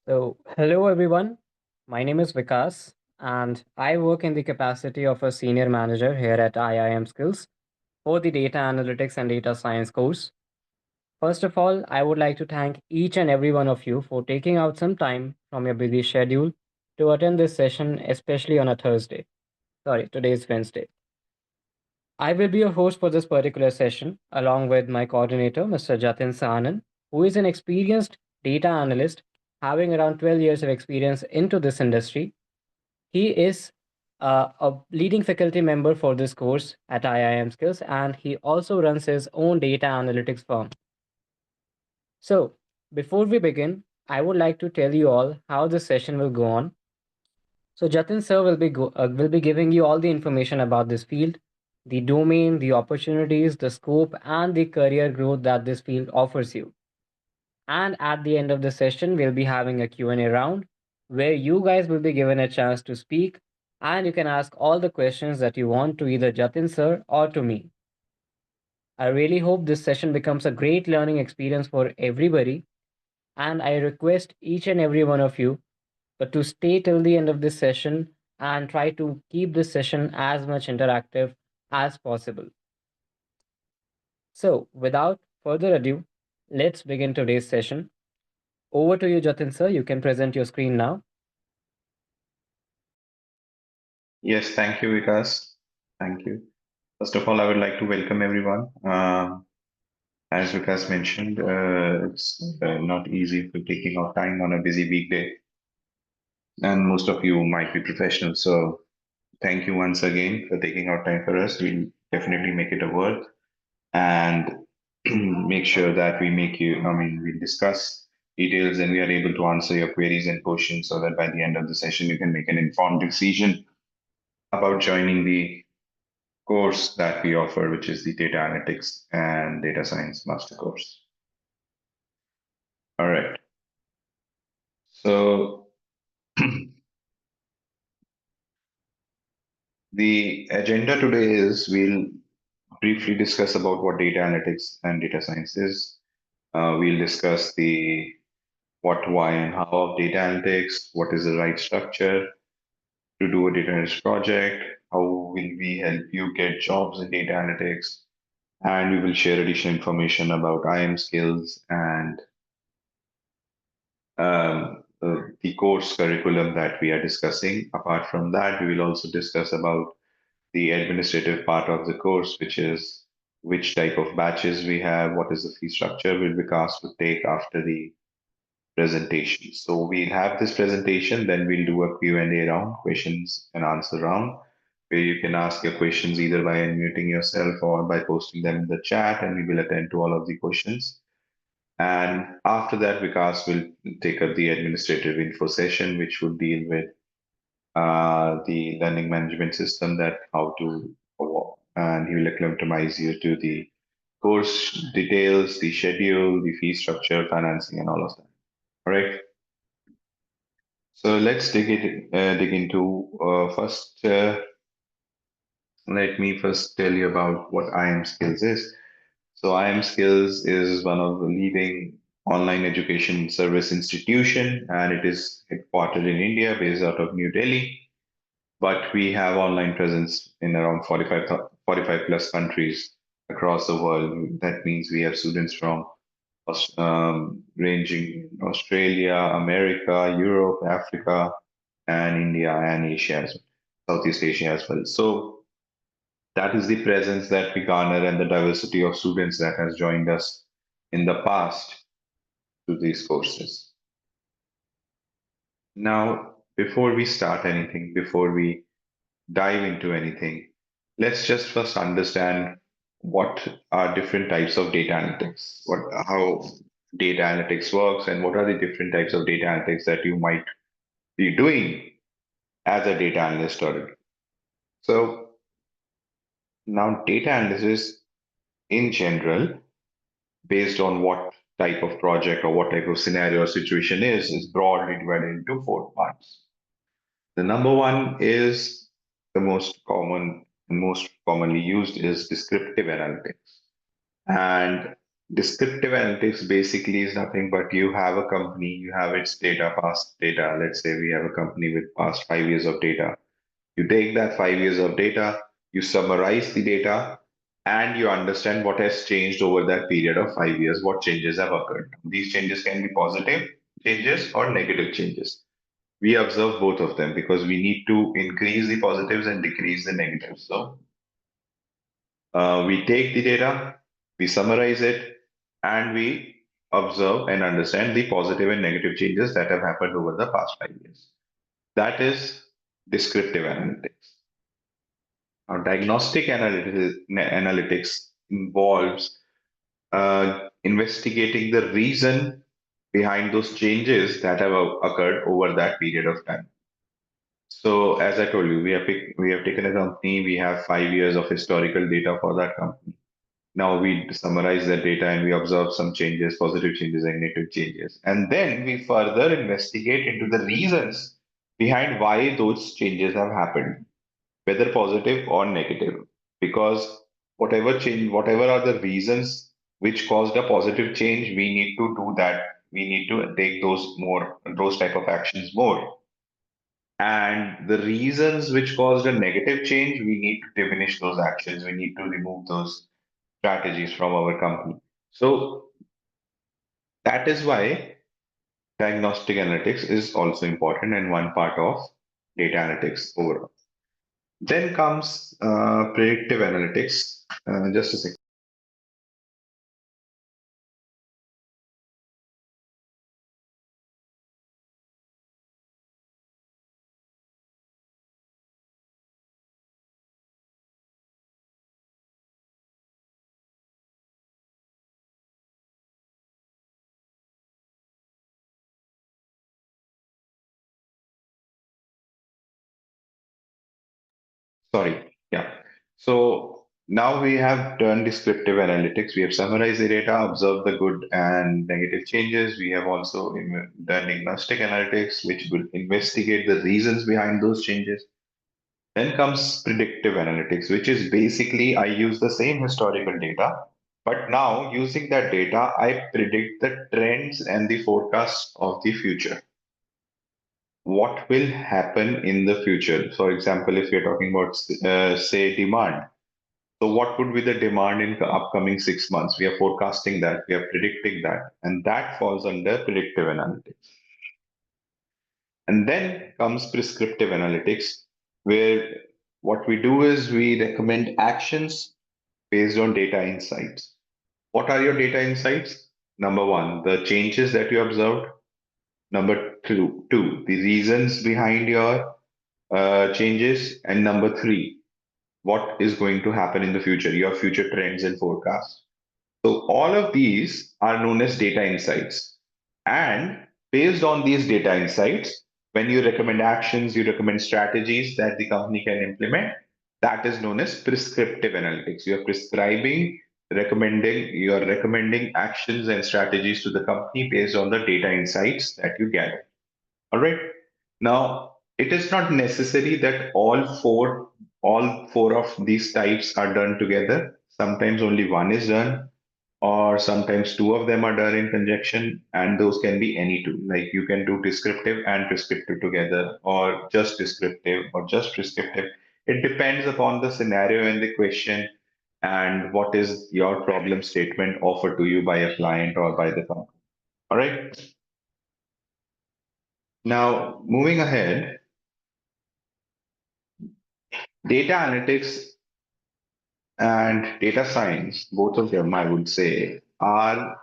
Hello everyone. My name is Vikas, and I work in the capacity of a senior manager here at IIM Skills for the Data Analytics and Data Science course. First of all, I would like to thank each and every one of you for taking out some time from your busy schedule to attend this session, especially on a Thursday. Sorry, today is Wednesday. I will be your host for this particular session, along with my coordinator, Mr. Jatin Sahnan, who is an experienced data analyst having around 12 years of experience into this industry. He is a leading faculty member for this course at IIM Skills, and he also runs his own data analytics firm. So, before we begin, I would like to tell you all how this session will go on. So Jatin sir will be giving you all the information about this field, the domain, the opportunities, the scope, and the career growth that this field offers you. And at the end of the session, we'll be having a Q&A round where you guys will be given a chance to speak and you can ask all the questions that you want to either Jatin sir or to me. I really hope this session becomes a great learning experience for everybody, and I request each and every one of you but to stay till the end of this session and try to keep this session as much interactive as possible. So, without further ado, let's begin today's session. Over to you, Jatin sir. You can present your screen now. Yes, thank you, Vikas. Thank you. First of all, I would like to welcome everyone. As Vikas mentioned, it's not easy for taking out time on a busy weekday, and most of you might be professionals. So, thank you once again for taking out time for us. We'll definitely make it a work and make sure that we'll discuss details and we are able to answer your queries and questions so that by the end of the session, you can make an informed decision about joining the course that we offer, which is the Data Analytics and Data Science Master Course. All right. So the agenda today is we'll briefly discuss about what data analytics and data science is. We'll discuss the what, why, and how of data analytics, what is the right structure to do a data analytics project, how will we help you get jobs in data analytics, and we will share additional information about IM skills and the course curriculum that we are discussing. Apart from that, we will also discuss about the administrative part of the course, which is which type of batches we have, what is the fee structure will be asked to take after the presentation. So we'll have this presentation, then we'll do a Q&A round, questions and answer round, where you can ask your questions either by unmuting yourself or by posting them in the chat, and we will attend to all of the questions. And after that, Vikas will take up the administrative info session, which would deal with the learning management system, that how to, and he will acclimatize you to the course details, the schedule, the fee structure, financing, and all of that. All right. So let's dig into first. Let me first tell you about what IM Skills is. So IM Skills is one of the leading online education service institution, and it is headquartered in India, based out of New Delhi. But we have online presence in around 45 plus countries across the world. That means we have students from ranging Australia, America, Europe, Africa, and India and Asia as well, Southeast Asia as well. So that is the presence that we garner and the diversity of students that has joined us in the past to these courses. Now, before we start anything, before we dive into anything, let's just first understand what are different types of data analytics, how data analytics works, and what are the different types of data analytics that you might be doing as a data analyst already. So now data analysis in general, based on what type of project or what type of scenario or situation is broadly divided into four parts. The number one is the most common and most commonly used is descriptive analytics. And Descriptive analytics basically is nothing but you have a company, you have its data, past data. Let's say we have a company with past 5 years of data. You take that 5 years of data, you summarize the data, and you understand what has changed over that period of 5 years, what changes have occurred. These changes can be positive changes or negative changes. We observe both of them because we need to increase the positives and decrease the negatives. So we take the data, we summarize it, and we observe and understand the positive and negative changes that have happened over the past 5 years. That is descriptive analytics. Now, analytics involves investigating the reason behind those changes that have occurred over that period of time. So, as I told you, we have taken a company, we have 5 years of historical data for that company. Now we summarize that data and we observe some changes, positive changes and negative changes. And then we further investigate into the reasons behind why those changes have happened, whether positive or negative. Because whatever change, whatever are the reasons which caused a positive change, we need to do that. We need to take those type of actions more. And the reasons which caused a negative change, we need to diminish those actions. We need to remove those strategies from our company. So that is why diagnostic analytics is also important and one part of data analytics overall. Then comes predictive analytics. Just a second. Sorry. Yeah. So now we have done descriptive analytics. We have summarized the data, observed the good and negative changes. We have also done diagnostic analytics, which will investigate the reasons behind those changes. Then comes predictive analytics, which is basically I use the same historical data, but now using that data, I predict the trends and the forecasts of the future. What will happen in the future? For example, if you're talking about, say, demand. So, what would be the demand in the upcoming 6 months? We are forecasting that, we are predicting that, and that falls under predictive analytics. And then comes prescriptive analytics, where what we do is we recommend actions based on data insights. What are your data insights? Number one, the changes that you observed. Number two, the reasons behind your changes. And number three, what is going to happen in the future, your future trends and forecasts. So all of these are known as data insights. And based on these data insights, when you recommend actions, you recommend strategies that the company can implement, that is known as prescriptive analytics. You're prescribing, you're recommending actions and strategies to the company based on the data insights that you gather. All right. Now, it is not necessary that all four of these types are done together. Sometimes only one is done, or sometimes two of them are done in conjunction, and those can be any two. Like you can do descriptive and prescriptive together, or just descriptive, or just prescriptive. It depends upon the scenario and the question, and what is your problem statement offered to you by a client or by the company. All right. Now, moving ahead, data analytics and data science, both of them, I would say, are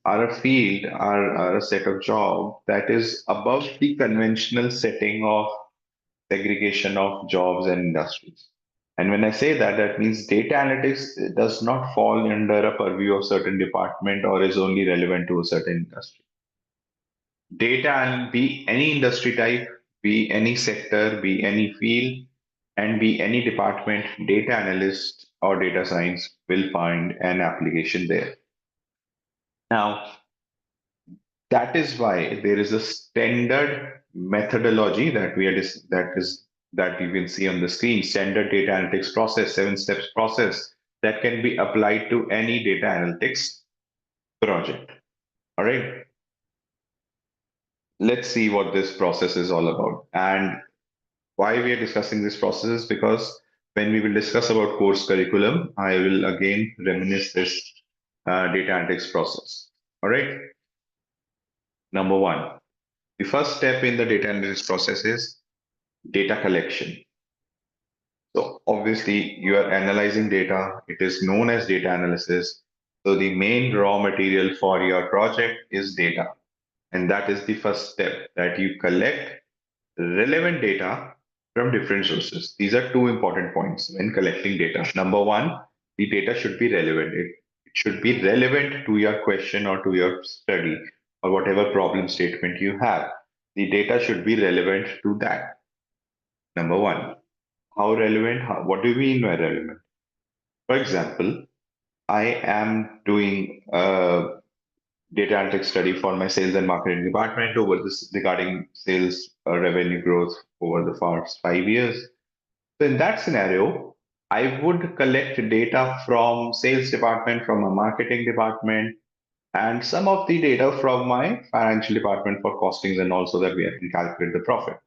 a field, are a set of job that is above the conventional setting of segregation of jobs and industries. And when I say that, that means data analytics does not fall under a purview of certain department or is only relevant to a certain industry. Data and be any industry type, be any sector, be any field, and be any department, data analyst or data science will find an application there. Now, that is why there is a standard methodology that that you can see on the screen. Standard data analytics process, 7 steps process, that can be applied to any data analytics project. All right, let's see what this process is all about. And why we are discussing this process is because when we will discuss about course curriculum, I will again reminisce this data analytics process. All right, number one, the first step in the data analytics process is data collection. So obviously you are analyzing data. It is known as data analysis. So the main raw material for your project is data. And that is the first step, that you collect relevant data from different sources. These are two important points when collecting data. Number one, the data should be relevant. It should be relevant to your question or to your study or whatever problem statement you have. The data should be relevant to that. Number one, how relevant? What do we mean by relevant? For example, I am doing a data analytics study for my sales and marketing department over this regarding sales revenue growth over the past 5 years. So in that scenario, I would collect data from sales department, from a marketing department, and some of the data from my financial department for costings and also that we can calculate the profit.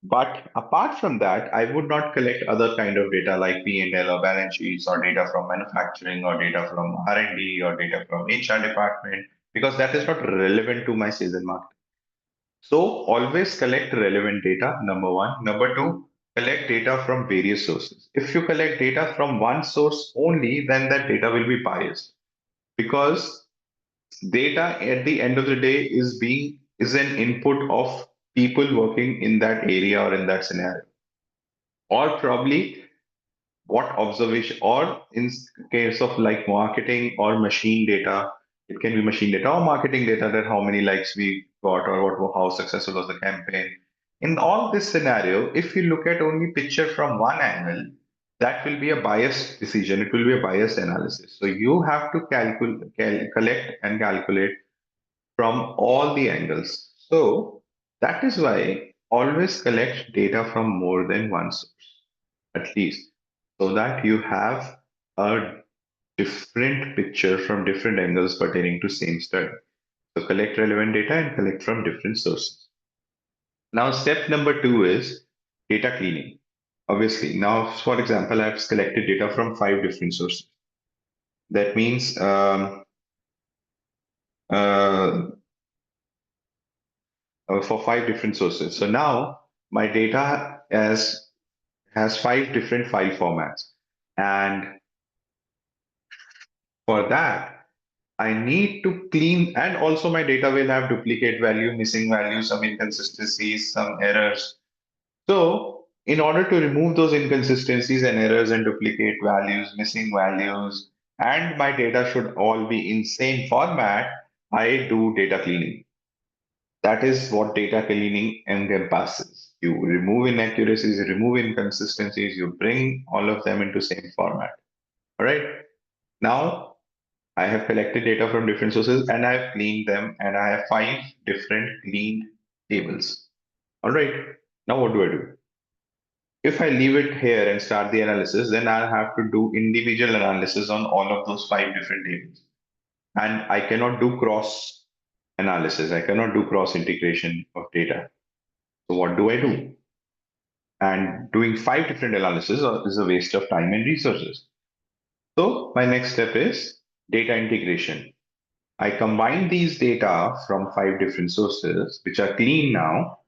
But apart from that, I would not collect other kind of data like P&L or balance sheets or data from manufacturing or data from R&D or data from HR department because that is not relevant to my sales and marketing. So always collect relevant data, number one. Number two, collect data from various sources. If you collect data from one source only, then that data will be biased because data at the end of the day is an input of people working in that area or in that scenario, or probably what observation, or in case of like marketing or machine data, it can be machine data or marketing data, that how many likes we got or what, how successful was the campaign. In all this scenario, if you look at only picture from one angle, that will be a biased decision, it will be a biased analysis. So you have to collect and calculate from all the angles. So that is why always collect data from more than one source, at least, so that you have a different picture from different angles pertaining to same study. So collect relevant data and collect from different sources. Now, step number two is data cleaning. Obviously, now, for example, I've collected data from five different sources. That means uh, for five different sources. So now my data has five different file formats. And for that, I need to clean, and also my data will have duplicate value, missing values, some inconsistencies, some errors. So in order to remove those inconsistencies and errors and duplicate values, missing values, and my data should all be in same format, I do data cleaning. That is what data cleaning encompasses. You remove inaccuracies, you remove inconsistencies, you bring all of them into same format. All right. Now I have collected data from different sources and I have cleaned them, and I have five different cleaned tables. All right. Now what do I do? If I leave it here and start the analysis, then I'll have to do individual analysis on all of those five different tables. And I cannot do cross analysis. I cannot do cross integration of data. So what do I do? And doing five different analysis is a waste of time and resources. So my next step is data integration. I combine these data from five different sources, which are clean now,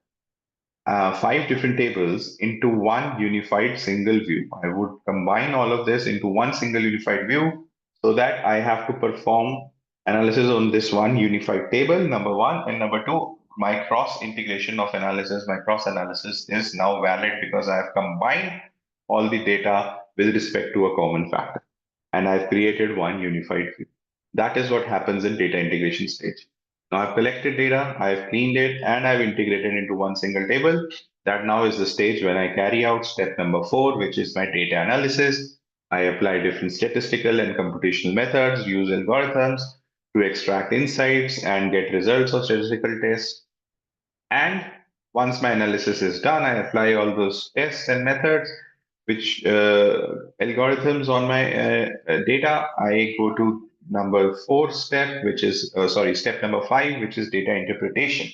five different tables into one unified single view. I would combine all of this into one single unified view so that I have to perform analysis on this one unified table, number one. And number two, my cross integration of analysis, my cross analysis is now valid because I have combined all the data with respect to a common factor. And I've created one unified view. That is what happens in data integration stage. Now I've collected data, I've cleaned it, and I've integrated into one single table. That now is the stage when I carry out step number four, which is my data analysis. I apply different statistical and computational methods, use algorithms to extract insights and get results of statistical tests. And once my analysis is done, I apply all those tests and methods. which algorithms on my data, I go to number four step, which is sorry, step number five, which is data interpretation.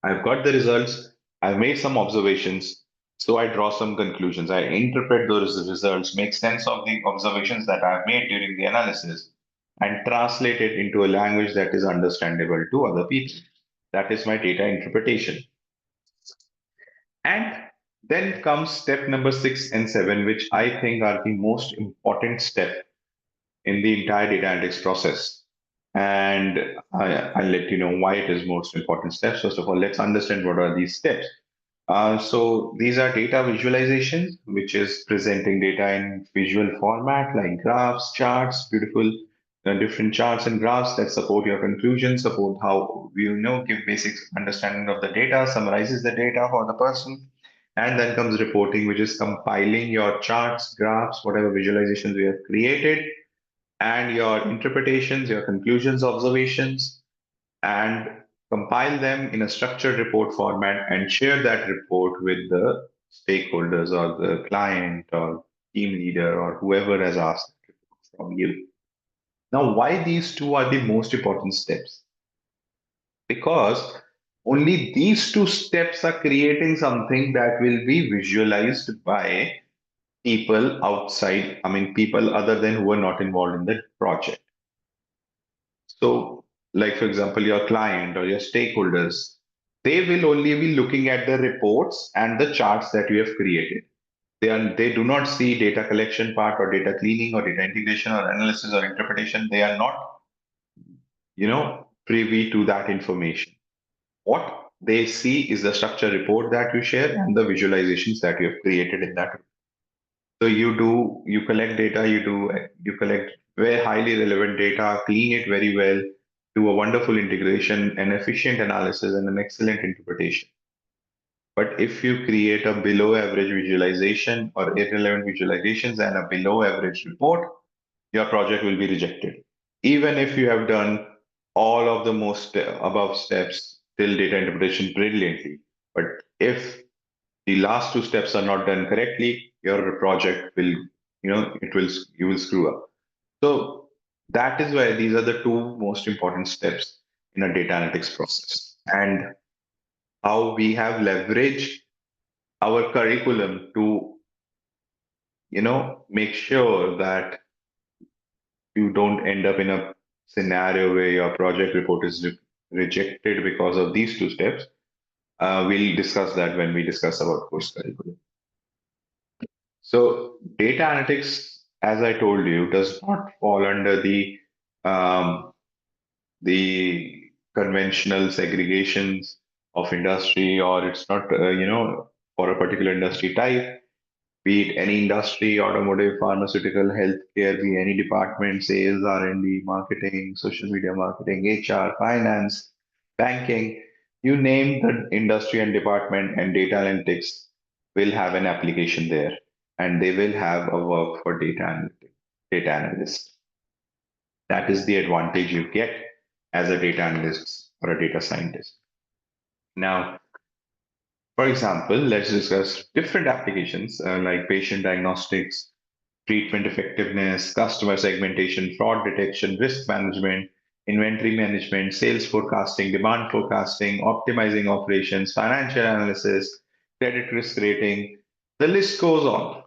I've got the results. I've made some observations. So I draw some conclusions. I interpret those results, make sense of the observations that I've made during the analysis, and translate it into a language that is understandable to other people. That is my data interpretation. And then comes step number six and seven, which I think are the most important step in the entire data analytics process. And I'll let you know why it is most important steps. First of all, let's understand what are these steps. So these are data visualization, which is presenting data in visual format like graphs, charts, beautiful different charts and graphs that support your conclusions, support how give basic understanding of the data, summarizes the data for the person. And then comes reporting, which is compiling your charts, graphs, whatever visualizations we have created, and your interpretations, your conclusions, observations, and compile them in a structured report format and share that report with the stakeholders or the client or team leader or whoever has asked from you. Now, why these two are the most important steps? Because only these two steps are creating something that will be visualized by people outside, I mean, people other than who are not involved in the project. So, like for example, your client or your stakeholders, they will only be looking at the reports and the charts that you have created. They do not see data collection part or data cleaning or data integration or analysis or interpretation. They are not, privy to that information. What they see is the structure report that you share and the visualizations that you have created in that. So you collect data, you collect very highly relevant data, clean it very well, do a wonderful integration, an efficient analysis, and an excellent interpretation. But if you create a below average visualization or irrelevant visualizations and a below average report, your project will be rejected. Even if you have done all of the most above steps till data interpretation brilliantly. But if the last two steps are not done correctly, your project will, you will screw up. So that is why these are the two most important steps in a data analytics process, and how we have leveraged our curriculum to, make sure that you don't end up in a scenario where your project report is rejected because of these two steps. We'll discuss that when we discuss about course curriculum. So data analytics, as I told you, does not fall under the conventional segregations of industry, or it's not for a particular industry type. Be it any industry, automotive, pharmaceutical, healthcare, be any department, sales, R&D, marketing, social media marketing, HR, finance, banking, you name the industry and department, and data analytics will have an application there, and they will have a work for data analyst. That is the advantage you get as a data analyst or a data scientist. Now, for example, let's discuss different applications like patient diagnostics, treatment effectiveness, customer segmentation, fraud detection, risk management, inventory management, sales forecasting, demand forecasting, optimizing operations, financial analysis, credit risk rating. The list goes on.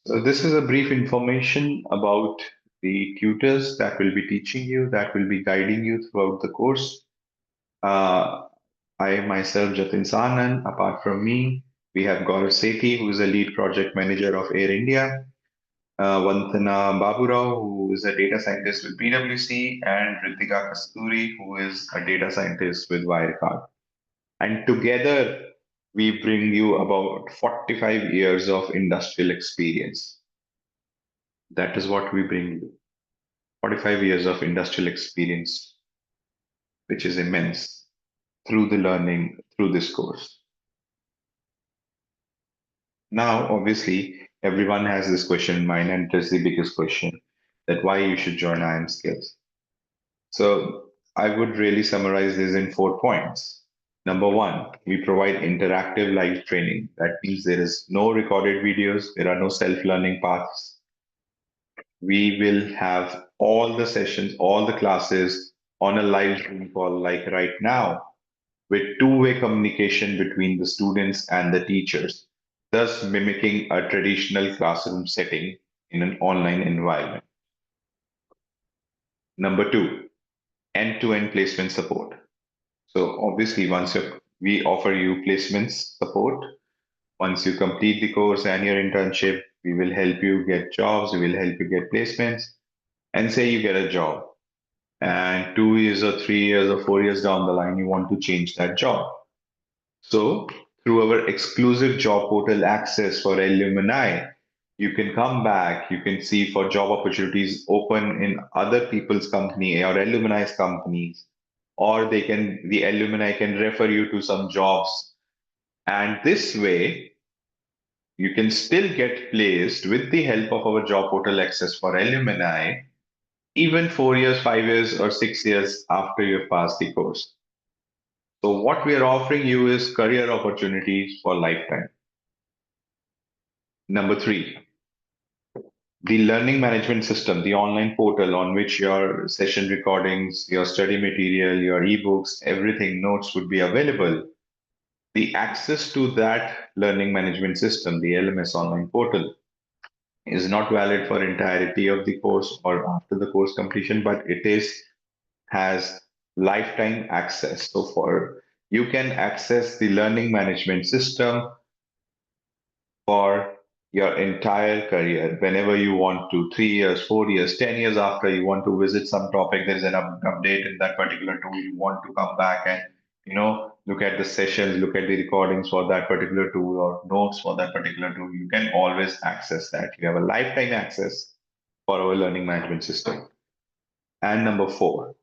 So this is a brief information about the tutors that will be teaching you, that will be guiding you throughout the course. Uh, I myself, Jatin Sahnan, apart from me, we have Gaurav Sethi, who is a lead project manager of Air India, Vandana Baburao, who is a data scientist with PwC, and Ritika Kasturi, who is a data scientist with Wirecard. And together, we bring you about 45 years of industrial experience. That is what we bring you. 45 years of industrial experience, which is immense through the learning through this course. Now, obviously, everyone has this question in mind, and it is the biggest question, that why you should join IM Skills. So I would really summarize this in 4 points. Number one, we provide interactive live training. That means there is no recorded videos, there are no self learning paths. We will have all the sessions, all the classes on a live Zoom call, like right now, with two-way communication between the students and the teachers, thus mimicking a traditional classroom setting in an online environment. Number two, end-to-end placement support. So obviously, we offer you placements support. Once you complete the course and your internship, we will help you get jobs, we will help you get placements, and say you get a job. And 2 years or 3 years or 4 years down the line, you want to change that job. So, through our exclusive job portal access for alumni, you can come back, you can see for job opportunities open in other people's company or alumni's companies, or the alumni can refer you to some jobs. And this way, you can still get placed with the help of our job portal access for alumni, even 4 years, 5 years, or 6 years after you've passed the course. So, what we are offering you is career opportunities for lifetime. Number three, the learning management system, the online portal on which your session recordings, your study material, your ebooks, everything, notes would be available. The access to that learning management system, the LMS online portal, is not valid for entirety of the course or after the course completion, but it is has lifetime access. So for you can access the learning management system for your entire career whenever you want to, 3 years, 4 years, 10 years after you want to visit some topic, there's an update in that particular tool, you want to come back and look at the sessions, look at the recordings for that particular tool or notes for that particular tool. You can always access that. You have a lifetime access for our learning management system. And number four,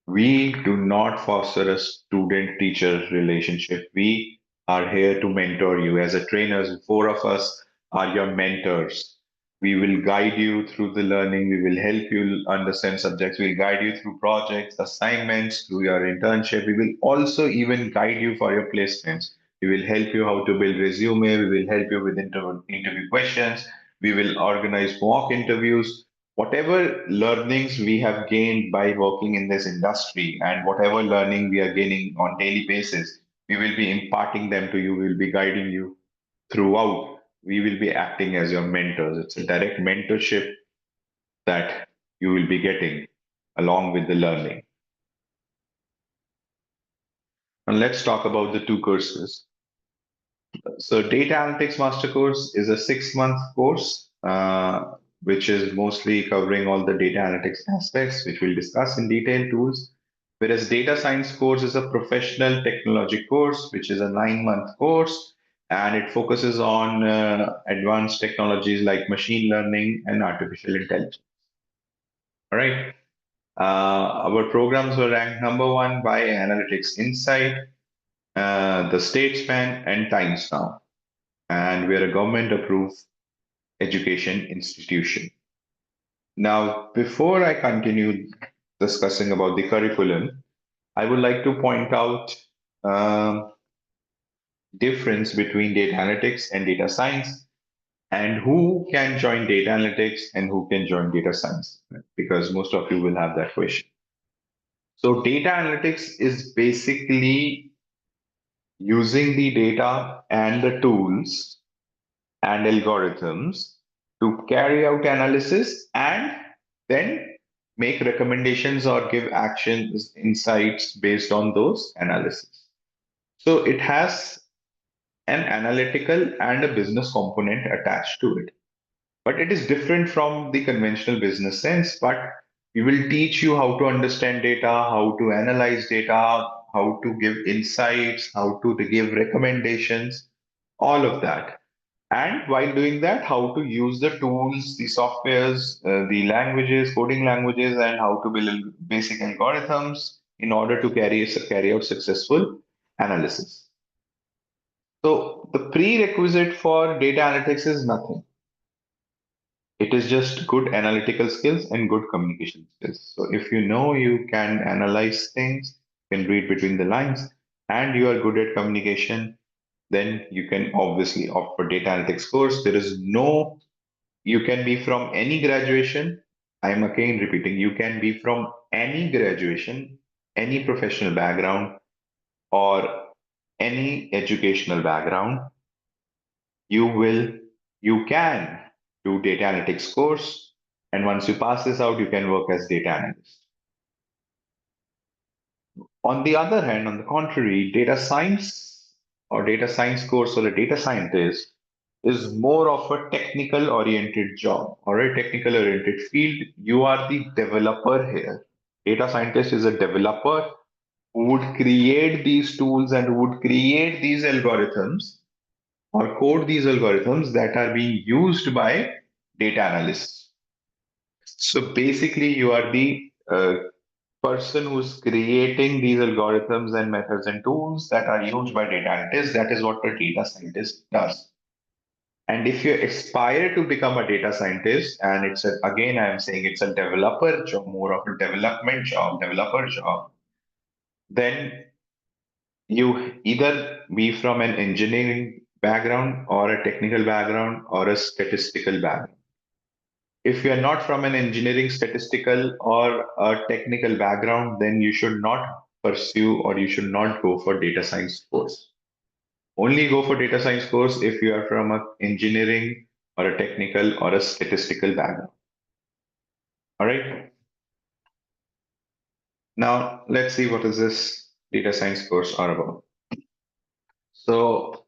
we do not foster a student teacher relationship. We are here to mentor you. As a trainers, four of us are your mentors. We will guide you through the learning. We will help you understand subjects. We'll guide you through projects, assignments, through your internship. We will also even guide you for your placements. We will help you how to build resume. We will help you with interview questions. We will organize mock interviews. Whatever learnings we have gained by working in this industry and whatever learning we are gaining on daily basis, we will be imparting them to you. We will be guiding you throughout. We will be acting as your mentors. It's a direct mentorship that you will be getting along with the learning. And let's talk about the two courses. So, Data Analytics Master Course is a 6 month course, which is mostly covering all the data analytics aspects, which we'll discuss in detail tools. Whereas Data Science course is a professional technology course, which is a 9 month course, and it focuses on advanced technologies like machine learning and artificial intelligence. All right. Our programs were ranked number one by Analytics Insight, the Statesman, and Times Now, and we're a government approved education institution. Now, before I continue discussing about the curriculum, I would like to point out um, difference between data analytics and data science and who can join data analytics and who can join data science, because most of you will have that question. So data analytics is basically using the data and the tools and algorithms to carry out analysis and then make recommendations or give actions, insights based on those analysis. So it has an analytical and a business component attached to it. But it is different from the conventional business sense. But we will teach you how to understand data, how to analyze data, how to give insights, how to give recommendations, all of that. And while doing that, how to use the tools, the softwares, the languages, coding languages, and how to build basic algorithms in order to carry out successful analysis. So the prerequisite for data analytics is nothing. It is just good analytical skills and good communication skills. So if you know you can analyze things, you can read between the lines, and you are good at communication, then you can obviously opt for data analytics course. There is no, you can be from any graduation. I'm again repeating, you can be from any graduation, any professional background, or any educational background. You will, you can do data analytics course. And once you pass this out, you can work as data analyst. On the other hand, on the contrary, data science or data science course or a data scientist is more of a technical oriented job or a technical oriented field. You are the developer here. Data scientist is a developer who would create these tools and who would create these algorithms or code these algorithms that are being used by data analysts. So basically, you are the person who's creating these algorithms and methods and tools that are used by data analysts. That is what a data scientist does. And if you aspire to become a data scientist, and it's a, again, I'm saying it's a developer job, more of a development job, developer job, then you either be from an engineering background or a technical background or a statistical background. If you are not from an engineering, statistical, or a technical background, then you should not pursue or you should not go for data science course. Only go for data science course if you are from a engineering or a technical or a statistical background. All right. Now let's see what is this data science course are about. So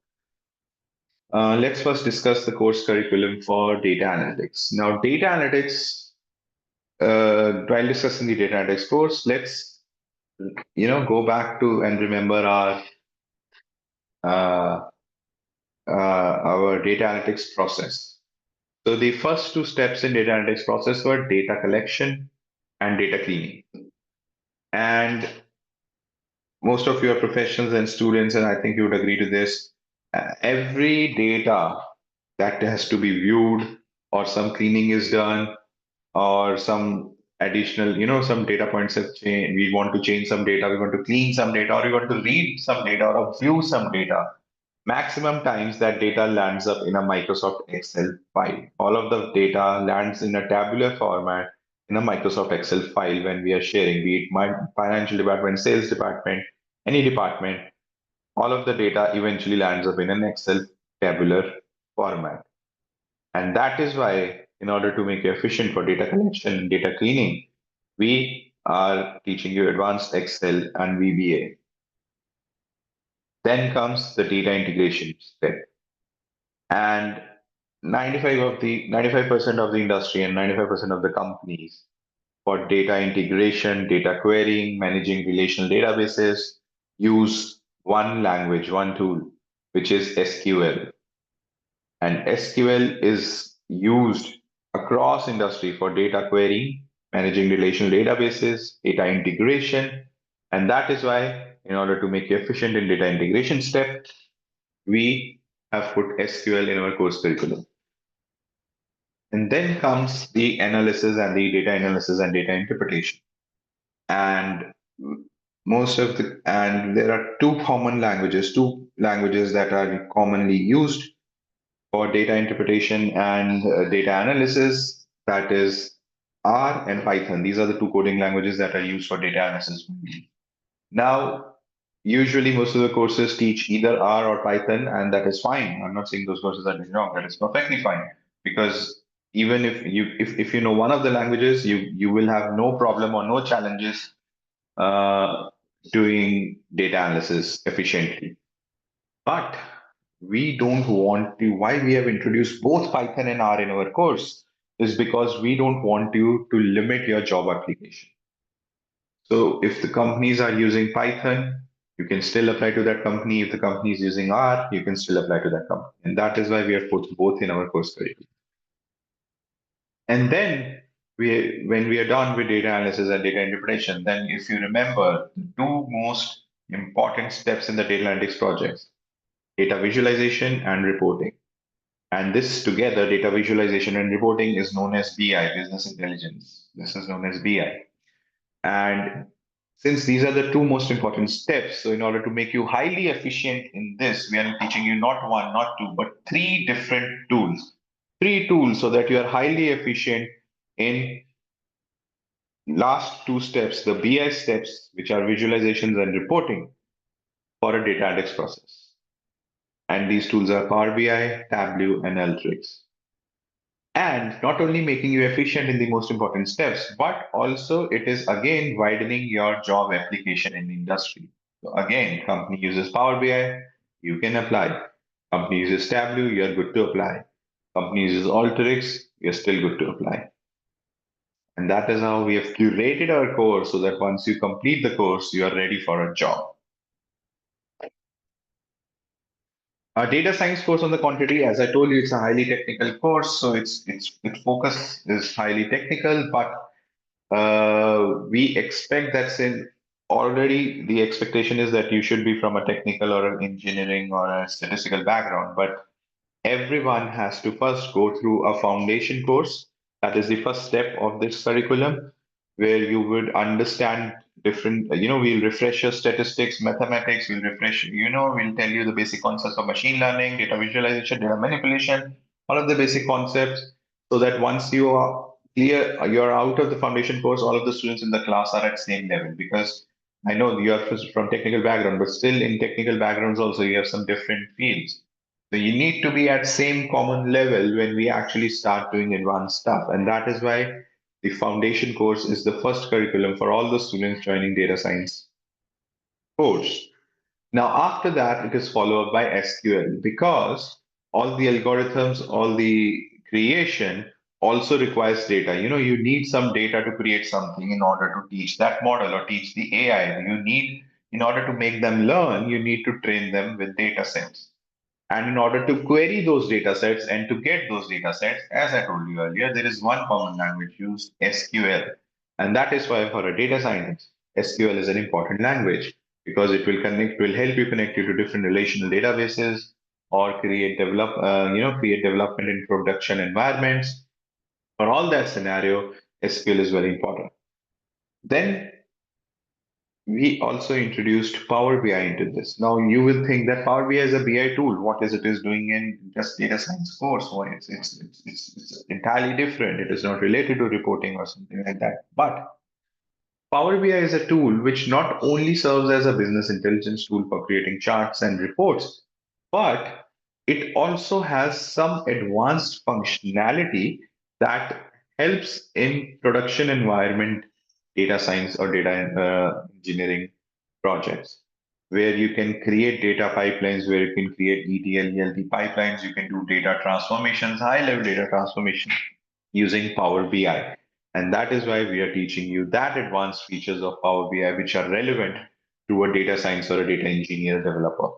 let's first discuss the course curriculum for data analytics. Now, data analytics. While discussing the data analytics course, let's go back to and remember uh, our data analytics process. So the first two steps in data analytics process were data collection and data cleaning. And most of your professionals and students, and I think you would agree to this, every data that has to be viewed or some cleaning is done or some additional, some data points have changed. We want to change some data, we want to clean some data, or we want to read some data or view some data. Maximum times that data lands up in a Microsoft Excel file. All of the data lands in a tabular format in a Microsoft Excel file when we are sharing, be it my financial department, sales department, any department. All of the data eventually lands up in an Excel tabular format. And that is why, in order to make you efficient for data collection and data cleaning, we are teaching you advanced Excel and VBA. Then comes the data integration step. And 95% of the industry and 95% of the companies for data integration, data querying, managing relational databases use one language, one tool, which is SQL. And SQL is used across industry for data querying, managing relational databases, data integration. And that is why, in order to make you efficient in data integration step, we have put SQL in our course curriculum. And then comes the analysis and the data analysis and data interpretation. And there are two languages that are commonly used for data interpretation and data analysis, that is R and Python. These are the two coding languages that are used for data analysis. Now, usually most of the courses teach either R or Python, and that is fine. I'm not saying those courses are wrong. That is perfectly fine because even if you know one of the languages, you will have no problem or no challenges uh, doing data analysis efficiently. But we don't want to, why we have introduced both Python and R in our course is because we don't want you to limit your job application. So if the companies are using Python, you can still apply to that company. If the company is using R, you can still apply to that company. And that is why we have put both in our course curriculum. And then when we are done with data analysis and data interpretation, then if you remember the two most important steps in the data analytics projects, data visualization and reporting. And this together, data visualization and reporting, is known as BI, business intelligence. This is known as BI. And Since these are the two most important steps, so in order to make you highly efficient in this, we are teaching you not one, not two, but three different tools. Three tools so that you are highly efficient in last two steps, the BI steps, which are visualizations and reporting for a data index process. And these tools are Power BI, Tableau, and Alteryx. And not only making you efficient in the most important steps, but also it is again widening your job application in the industry. So again, company uses Power BI, you can apply. Company uses Tableau, you're good to apply. Company uses Alteryx, you're still good to apply. And that is how we have curated our course so that once you complete the course, you are ready for a job. Our data science course, on the contrary, as I told you, it's a highly technical course, so its focus is highly technical, but we expect that since already the expectation is that you should be from a technical or an engineering or a statistical background, but everyone has to first go through a foundation course. That is the first step of this curriculum, where you would understand different, we'll refresh your statistics, mathematics, we'll tell you the basic concepts of machine learning, data visualization, data manipulation, all of the basic concepts, so that once you are clear, you're out of the foundation course, all of the students in the class are at same level. Because I know you are from technical background, but still in technical backgrounds also you have some different fields. So you need to be at same common level when we actually start doing advanced stuff. And that is why the foundation course is the first curriculum for all the students joining data science course. Now, after that, it is followed up by SQL because all the algorithms, all the creation also requires data. You need some data to create something in order to teach that model or teach the AI. In order to make them learn, you need to train them with data sets. And in order to query those data sets and to get those data sets, as I told you earlier, there is one common language used, SQL. And that is why for a data scientist, SQL is an important language because will help you connect you to different relational databases or create development in production environments. For all that scenario, SQL is very important. Then we also introduced Power BI into this. Now you will think that Power BI is a BI tool. What is it is doing in just data science course? Why it's entirely different. It is not related to reporting or something like that. But Power BI is a tool which not only serves as a business intelligence tool for creating charts and reports, but it also has some advanced functionality that helps in production environment data science or data engineering projects, where you can create data pipelines, where you can create ETL, ELT pipelines, you can do data transformations, high level data transformation using Power BI. And that is why we are teaching you that advanced features of Power BI, which are relevant to a data science or a data engineer developer.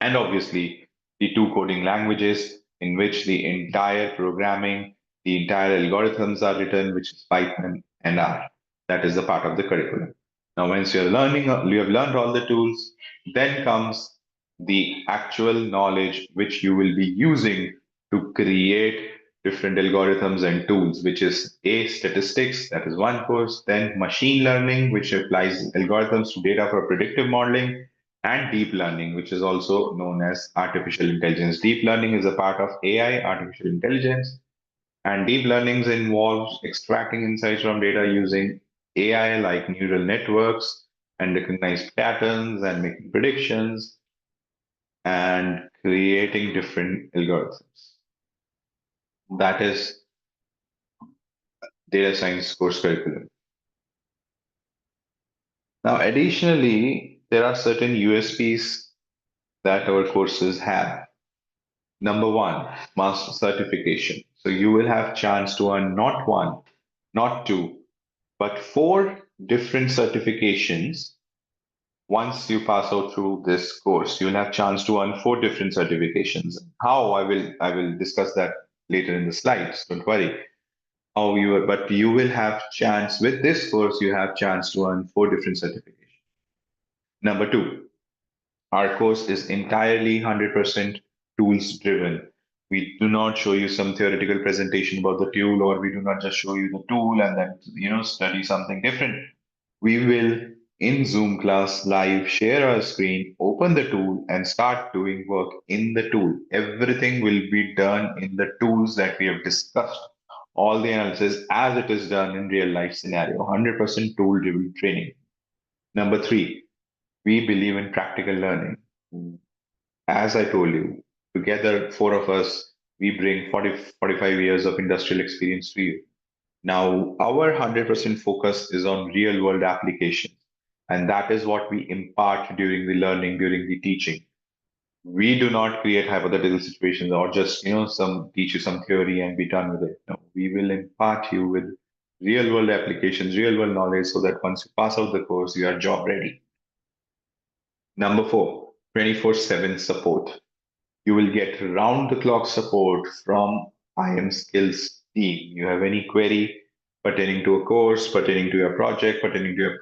And obviously, the two coding languages in which the entire programming, the entire algorithms are written, which is Python and R. That is the part of the curriculum. Now, once you have learned all the tools, then comes the actual knowledge which you will be using to create different algorithms and tools, which is A, statistics, that is one course, then machine learning, which applies algorithms to data for predictive modeling, and deep learning, which is also known as artificial intelligence. Deep learning is a part of AI, artificial intelligence, and deep learning involves extracting insights from data using AI like neural networks and recognize patterns and making predictions and creating different algorithms. That is data science course curriculum. Now, additionally, there are certain USPs that our courses have. Number one, master certification. So you will have chance to earn not one, not two, but four different certifications. Once you pass out through this course, you'll have chance to earn four different certifications. How I will discuss that later in the slides. Don't worry. But you will have chance with this course. You have chance to earn four different certifications. Number two, our course is entirely 100% tools driven. We do not show you some theoretical presentation about the tool, or we do not just show you the tool and then study something different. We will, in Zoom class live, share our screen, open the tool, and start doing work in the tool. Everything will be done in the tools that we have discussed. All the analysis as it is done in real life scenario, 100% tool driven training. Number three, we believe in practical learning. As I told you, together, four of us, we bring 40, 45 years of industrial experience to you. Now, our 100% focus is on real world applications. And that is what we impart during the learning, during the teaching. We do not create hypothetical situations or just, some teach you some theory and be done with it. No, we will impart you with real world applications, real world knowledge so that once you pass out the course, you are job ready. Number four, 24/7 support. You will get round the clock support from IM Skills team. You have any query pertaining to a course, pertaining to your project, pertaining to your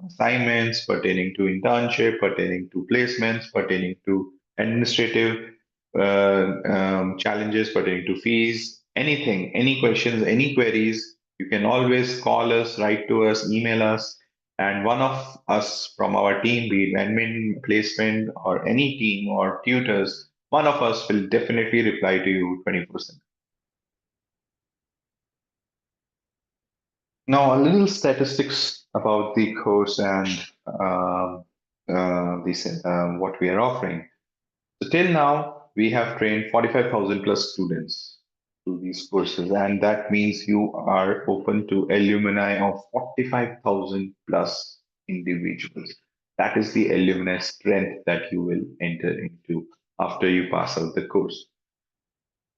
assignments, pertaining to internship, pertaining to placements, pertaining to administrative challenges, pertaining to fees, anything, any questions, any queries, you can always call us, write to us, email us, and one of us from our team, be it admin, placement, or any team or tutors, one of us will definitely reply to you 24/7. Now, a little statistics about the course and what we are offering. So till now, we have trained 45,000 plus students to these courses, and that means you are open to alumni of 45,000 plus individuals. That is the alumni strength that you will enter into after you pass out the course.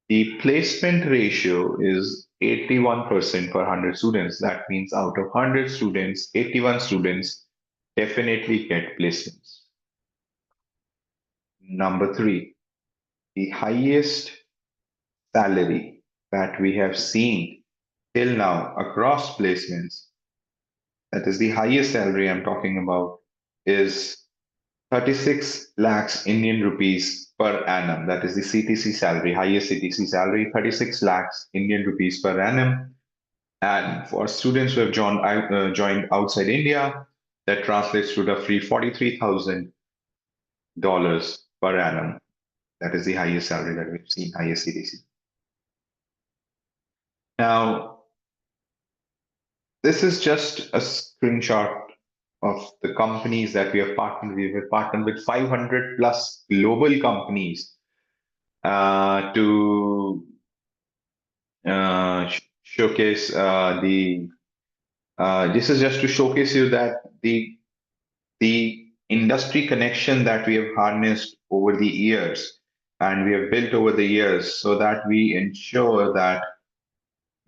The placement ratio is 81% per 100 students. That means out of 100 students, 81 students definitely get placements. Number three, the highest salary that we have seen till now across placements, that is the highest salary I'm talking about, is 36 lakhs Indian rupees per annum. That is the CTC salary, highest CTC salary, 36 lakhs Indian rupees per annum. And for students who have joined outside India, that translates to roughly $43,000 per annum. That is the highest salary that we've seen, highest CTC. Now, this is just a screenshot of the companies that we have partnered with. We have partnered with 500 plus global companies to showcase the. This is just to showcase you that the industry connection that we have harnessed over the years and we have built over the years, so that we ensure that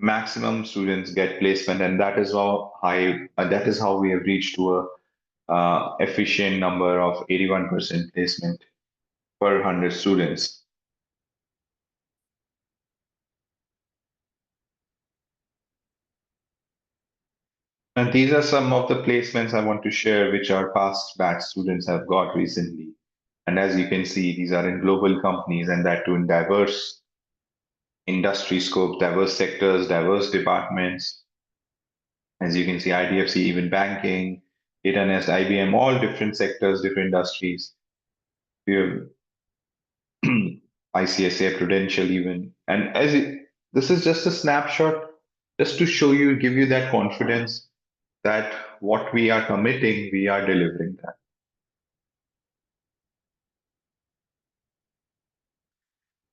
maximum students get placement, and that is how we have reached to a efficient number of 81% placement per 100 students. And these are some of the placements I want to share, which our past batch students have got recently. And as you can see, these are in global companies, and that too in diverse industry scopes, diverse sectors, diverse departments. As you can see, IDFC, even banking, data nest, IBM, all different sectors, different industries. We have ICSA, Prudential, even. And this is just a snapshot, just to show you, give you that confidence that what we are committing, we are delivering that.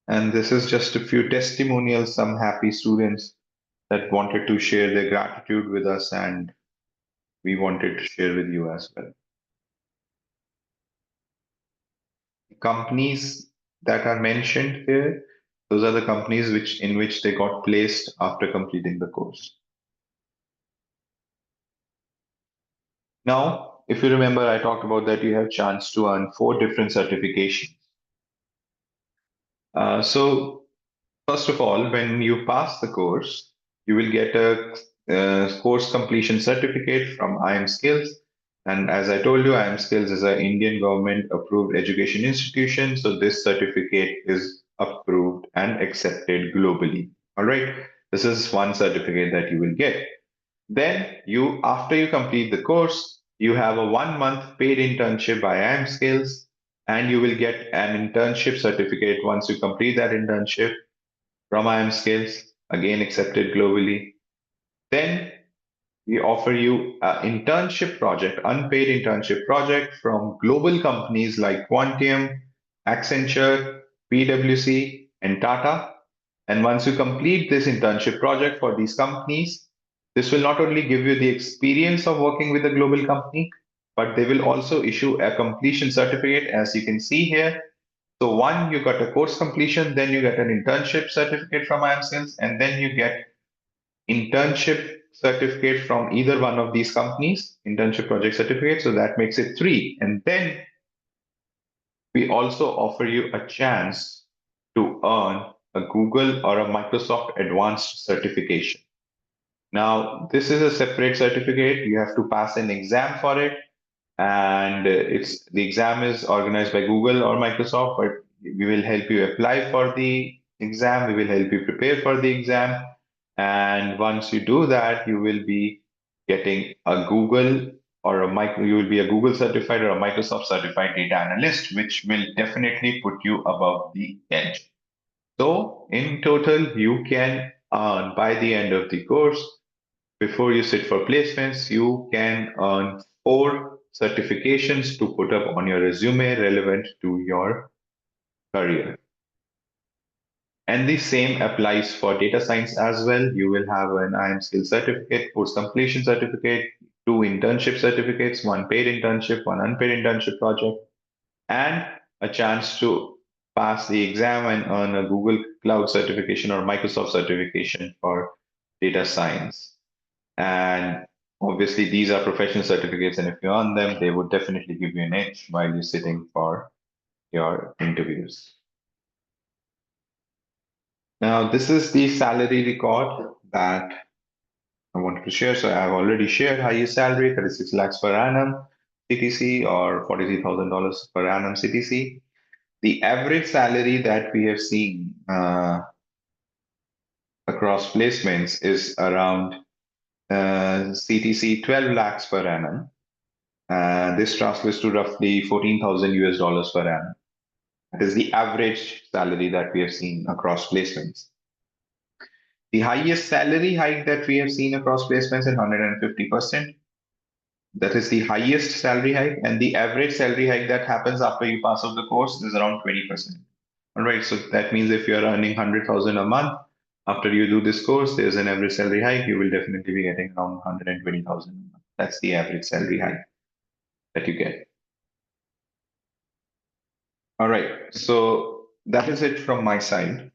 And this is just a few testimonials, some happy students that wanted to share their gratitude with us, and we wanted to share with you as well. Companies that are mentioned here, those are the companies in which they got placed after completing the course. Now, if you remember, I talked about that you have chance to earn 4 different certifications. So first of all, when you pass the course, you will get a course completion certificate from IM Skills. And as I told you, IM Skills is an Indian government approved education institution. So this certificate is approved and accepted globally. All right. This is one certificate that you will get. Then after you complete the course, you have a 1 month paid internship by IIM Skills, and you will get an internship certificate once you complete that internship from IIM Skills, again accepted globally. Then we offer you an internship project, unpaid internship project from global companies like Quantium, Accenture, PwC, and Tata. And once you complete this internship project for these companies, this will not only give you the experience of working with a global company, but they will also issue a completion certificate, as you can see here. So one, you got a course completion, then you get an internship certificate from IMSkills, and then you get internship certificate from either one of these companies, internship project certificate. So that makes it three. And then we also offer you a chance to earn a Google or a Microsoft advanced certification. Now, this is a separate certificate. You have to pass an exam for it, and it's the exam is organized by Google or Microsoft, but we will help you apply for the exam. We will help you prepare for the exam, and once you do that, you will be getting a Google or a micro. You will be a Google certified or a Microsoft certified data analyst, which will definitely put you above the edge. So, in total, you can earn by the end of the course, before you sit for placements, you can earn 4 certifications to put up on your resume relevant to your career. And the same applies for data science as well. You will have an IM skill certificate, course completion certificate, 2 internship certificates, one paid internship, one unpaid internship project, and a chance to pass the exam and earn a Google Cloud certification or Microsoft certification for data science. And obviously, these are professional certificates, and if you earn them, they would definitely give you an edge while you're sitting for your interviews. Now, this is the salary record that I wanted to share. So I've already shared highest salary, 36 lakhs per annum CTC or $43,000 per annum CTC. The average salary that we have seen across placements is around CTC 12 lakhs per annum. This translates to roughly 14,000 US dollars per annum. That is the average salary that we have seen across placements. The highest salary hike that we have seen across placements is 150%. That is the highest salary hike, and the average salary hike that happens after you pass off the course is around 20%. All right, so that means if you're earning 100,000 a month after you do this course, there's an average salary hike. You will definitely be getting around 120,000 a month. That's the average salary hike that you get. All right, so that is it from my side.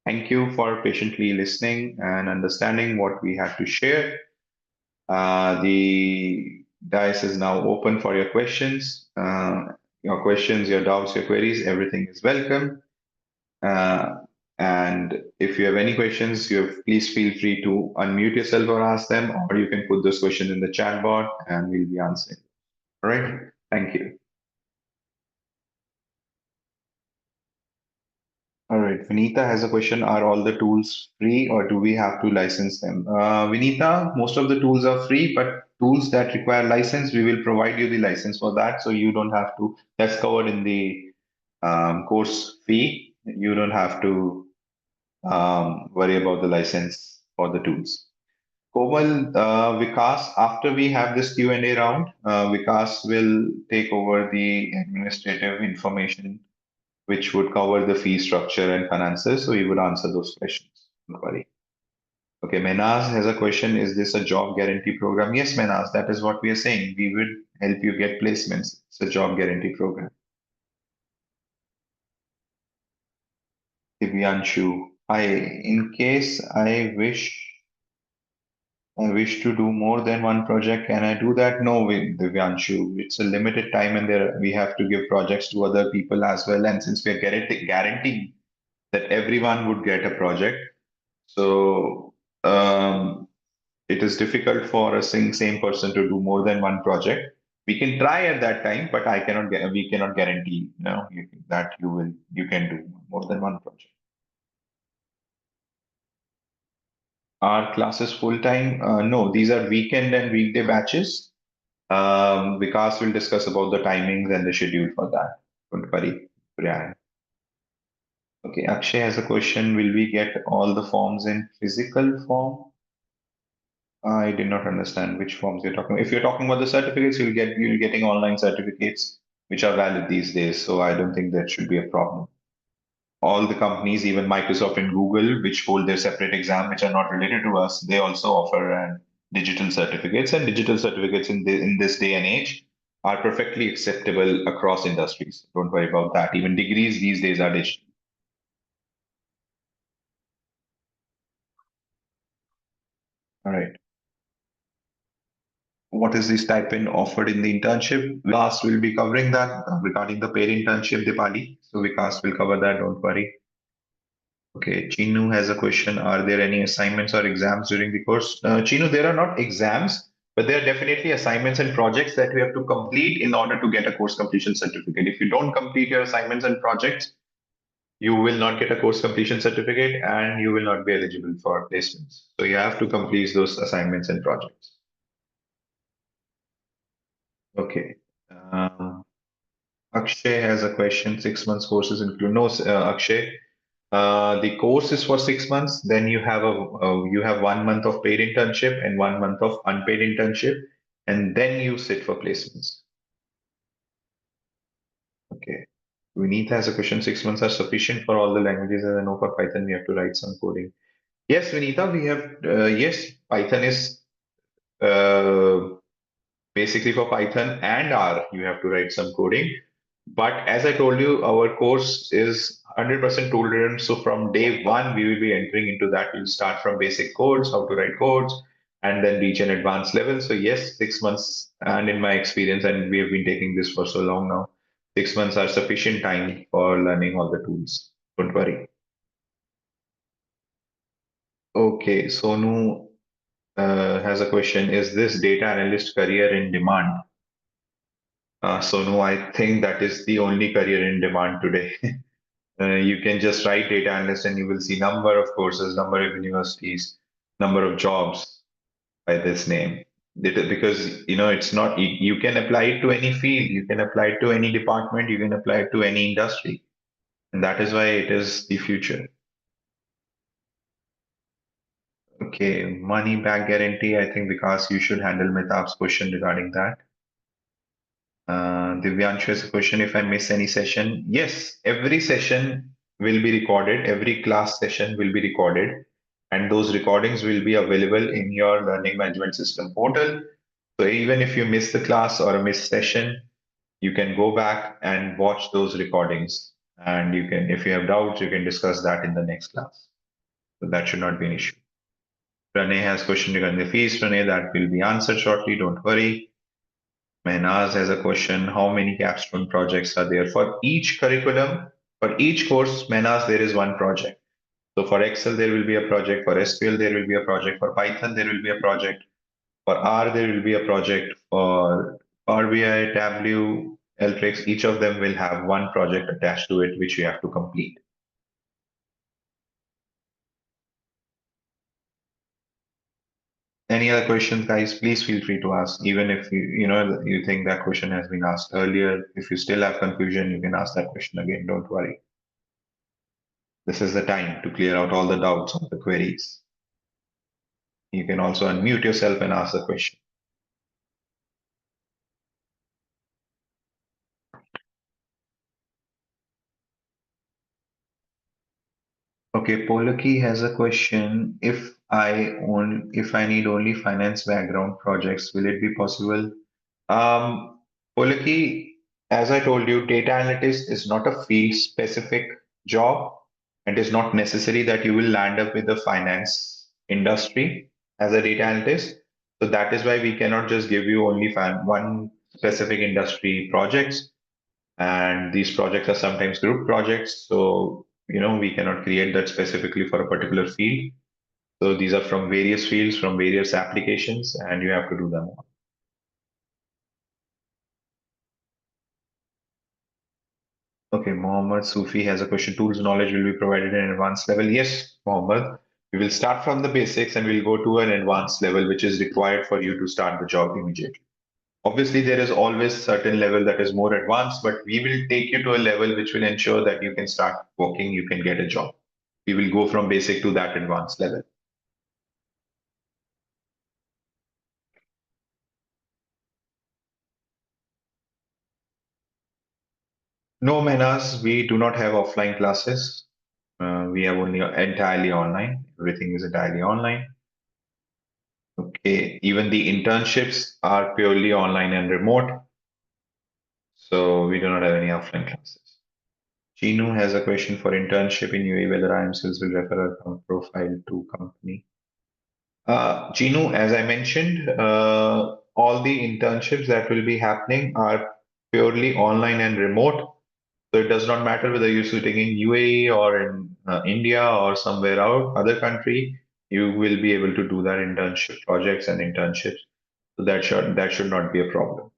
Thank you for patiently listening and understanding what we had to share. The dice is now open for your questions. Your questions, your doubts, your queries, everything is welcome. Uh, and if you have any questions, please feel free to unmute yourself or ask them, or you can put those questions in the chat box and we'll be answering. All right. Thank you. All right, Vinita has a question. Are all the tools free or do we have to license them? Vinita, most of the tools are free, but tools that require license, we will provide you the license for that. So you don't have to, that's covered in the course fee. You don't have to worry about the license for the tools. Komal, Vikas, after we have this Q&A round, Vikas will take over the administrative information which would cover the fee structure and finances. So he would answer those questions. Don't worry. Okay, Menaz has a question. Is this a job guarantee program? Yes, Menaz, that is what we are saying. We will help you get placements. It's a job guarantee program. Divyanshu, in case I wish to do more than one project, can I do that? No, Divyanshu. It's a limited time and there we have to give projects to other people as well. And since we are guaranteeing that everyone would get a project, so it is difficult for a same person to do more than one project. We can try at that time, but we cannot guarantee, that you can do more than one project. Are classes full time? No, these are weekend and weekday batches. Vikas will discuss about the timings and the schedule for that. Don't worry, Brian. Okay, Akshay has a question. Will we get all the forms in physical form? I did not understand which forms you're talking about. If you're talking about the certificates, you'll getting online certificates which are valid these days. So I don't think that should be a problem. All the companies, even Microsoft and Google, which hold their separate exam, which are not related to us, they also offer digital certificates. And digital certificates in this day and age are perfectly acceptable across industries. Don't worry about that. Even degrees these days are digital. All right. What is the stipend offered in the internship? Vikas will be covering that regarding the paid internship, Dipali. So Vikas will cover that. Don't worry. Okay, Chinu has a question. Are there any assignments or exams during the course? Chinu, there are not exams, but there are definitely assignments and projects that we have to complete in order to get a course completion certificate. If you don't complete your assignments and projects, you will not get a course completion certificate and you will not be eligible for placements. So you have to complete those assignments and projects. Okay. Um, Akshay has a question. 6 months courses include no, Akshay. The course is for 6 months. Then you have 1 month of paid internship and 1 month of unpaid internship, and then you sit for placements. Okay. Vineet has a question. 6 months are sufficient for all the languages, as I know for Python we have to write some coding. Yes, Vinita, we have. Yes, Python is uh, basically for Python and R. You have to write some coding. But as I told you, our course is 100% tool driven. So from day one, we will be entering into that. We'll start from basic codes, how to write codes, and then reach an advanced level. So yes, 6 months, and in my experience, and we have been taking this for so long now, 6 months are sufficient time for learning all the tools. Don't worry. Okay, Sonu has a question. Is this data analyst career in demand? Sonu, I think that is the only career in demand today. You can just write data analyst and you will see number of courses, number of universities, number of jobs by this name. Because it's not you can apply it to any field, you can apply it to any department, you can apply it to any industry, and that is why it is the future. Okay, money back guarantee. I think because you should handle Mitab's question regarding that. Divyanshu has a question. If I miss any session, yes, every session will be recorded. Every class session will be recorded, and those recordings will be available in your learning management system portal. So even if you miss the class or a missed session, you can go back and watch those recordings. And you can, if you have doubts, you can discuss that in the next class. So that should not be an issue. Renee has question regarding the fees. Renee, that will be answered shortly. Don't worry. Mehnaz has a question. How many capstone projects are there for each curriculum? For each course, Mehnaz, there is one project. So for Excel, there will be a project. For SQL, there will be a project. For Python, there will be a project. For R, there will be a project. For Power BI, Tableau, Alteryx, each of them will have one project attached to it, which you have to complete. Any other questions, guys? Please feel free to ask. Even if you think that question has been asked earlier, if you still have confusion, you can ask that question again. Don't worry. This is the time to clear out all the doubts of the queries. You can also unmute yourself and ask the question. Okay, Polaki has a question. If I need only finance background projects, will it be possible? Um, Polaki, as I told you, data analytics is not a field specific job. It is not necessary that you will land up with the finance industry as a data analyst. So that is why we cannot just give you only one specific industry projects. And these projects are sometimes group projects. So, we cannot create that specifically for a particular field. So these are from various fields, from various applications, and you have to do them all. Okay, Mohammed Sufi has a question. Tools knowledge will be provided in advanced level. Yes, Mohammed. We will start from the basics and we'll go to an advanced level, which is required for you to start the job immediately. Obviously, there is always certain level that is more advanced, but we will take you to a level which will ensure that you can start working, you can get a job. We will go from basic to that advanced level. No, Menas, we do not have offline classes. We have only entirely online. Everything is entirely online. Okay, even the internships are purely online and remote, so we do not have any offline classes. Chinu has a question for internship in UAE, whether IMSILS will refer a profile to company. Chinu, as I mentioned, all the internships that will be happening are purely online and remote. So it does not matter whether you're sitting in UAE or in India or somewhere out, other country, you will be able to do that internship projects and internships. So that should not be a problem.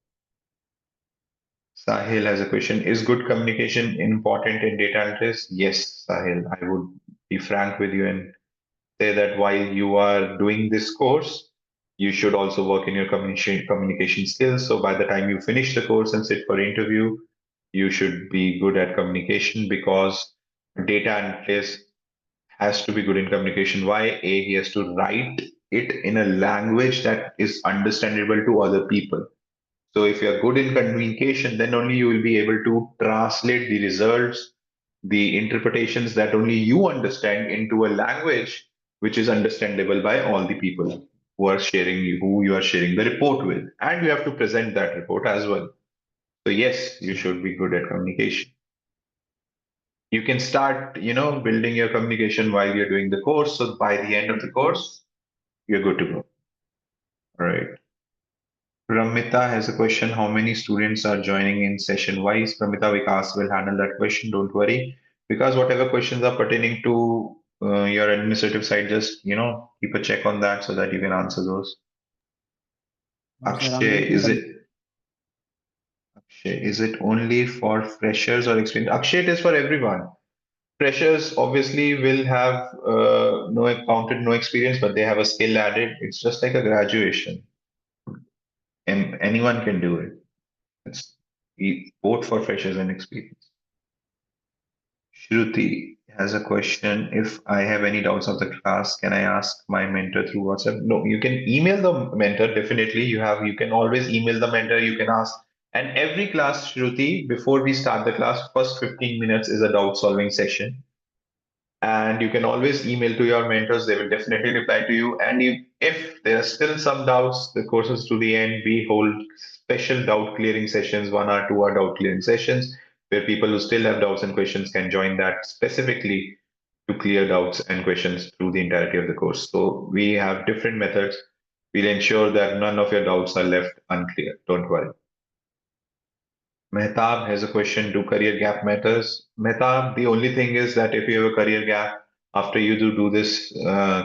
Sahil has a question. Is good communication important in data analysis? Yes, Sahil. I would be frank with you and say that while you are doing this course, you should also work in your communication skills. So by the time you finish the course and sit for interview, you should be good at communication because data analyst has to be good in communication. Why? A, he has to write it in a language that is understandable to other people. So if you're good in communication, then only you will be able to translate the results, the interpretations that only you understand into a language which is understandable by all the people who you are sharing the report with. And you have to present that report as well. So yes, you should be good at communication. You can start, building your communication while you're doing the course. So by the end of the course, you're good to go. All right. Pramita has a question. How many students are joining in session wise? Pramita, Vikas will handle that question. Don't worry. Because whatever questions are pertaining to your administrative side, just, keep a check on that so that you can answer those. Sir, I'm Akshay, waiting is the it Akshay, is it only for freshers or experienced? Akshay, it is for everyone. Freshers obviously will have no experience, but they have a skill added. It's just like a graduation, and anyone can do it. It's both for freshers and experience. Shruti has a question. If I have any doubts of the class, can I ask my mentor through WhatsApp? No, you can email the mentor. Definitely, you can always email the mentor. You can ask. And every class, Shruti, before we start the class, first 15 minutes is a doubt solving session. And you can always email to your mentors. They will definitely reply to you. And if there are still some doubts, the courses to the end, we hold special doubt clearing sessions, 1 hour, 2 hour doubt clearing sessions, where people who still have doubts and questions can join that specifically to clear doubts and questions through the entirety of the course. So we have different methods. We'll ensure that none of your doubts are left unclear. Don't worry. Mehtab has a question. Do career gap matters? Mehtab, the only thing is that if you have a career gap after you do this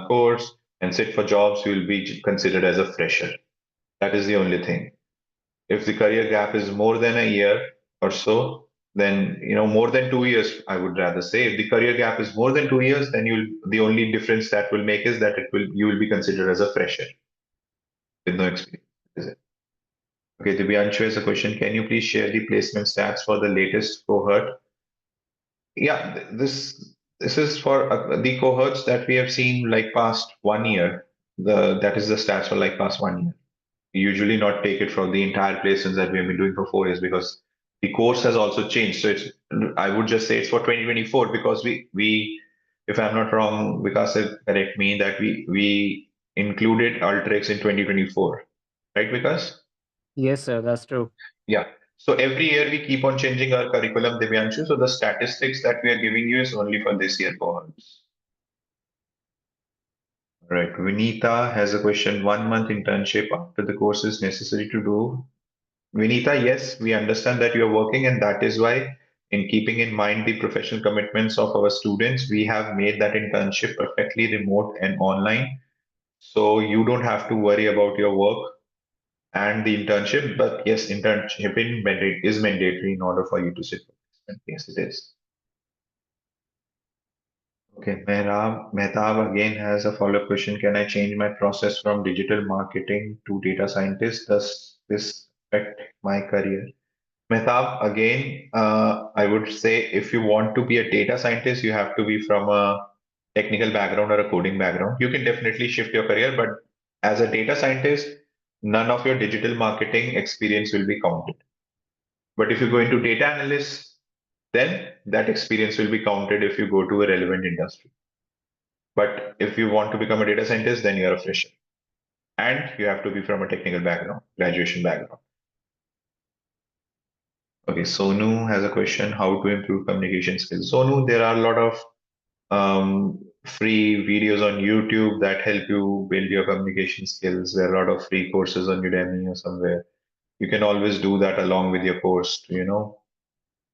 course and sit for jobs, you will be considered as a fresher. That is the only thing. If the career gap is more than a year or so, then more than 2 years, I would rather say. If the career gap is more than 2 years, then the only difference that will make is that you will be considered as a fresher with no experience. Is it? Okay, Divyanshu has a question. Can you please share the placement stats for the latest cohort? Yeah, this is for the cohorts that we have seen like past 1 year. That is the stats for like past 1 year. We usually not take it from the entire placements that we have been doing for 4 years because the course has also changed. So I would just say it's for 2024 because we if I'm not wrong, Vikas said correct me that we included Ultrix in 2024, right, Vikas? Yes, sir, that's true. Yeah. So every year we keep on changing our curriculum, Divyanshu. So the statistics that we are giving you is only for this year cohorts. Right. Vinita has a question. 1 month internship after the course is necessary to do. Vinita, yes, we understand that you're working, and that is why, in keeping in mind the professional commitments of our students, we have made that internship perfectly remote and online. So you don't have to worry about your work and the internship. But yes, internship is mandatory in order for you to sit for placement. Yes, it is. Okay, Mehtab again has a follow-up question. Can I change my process from digital marketing to data scientist? Does this affect my career? Mehtab, again, I would say if you want to be a data scientist, you have to be from a technical background or a coding background. You can definitely shift your career, but as a data scientist, none of your digital marketing experience will be counted. But if you go into data analyst, then that experience will be counted if you go to a relevant industry. But if you want to become a data scientist, then you're a fresher. And you have to be from a technical background, graduation background. Okay, Sonu has a question, how to improve communication skills. Sonu, there are a lot of free videos on YouTube that help you build your communication skills. There are a lot of free courses on Udemy or somewhere. You can always do that along with your course to,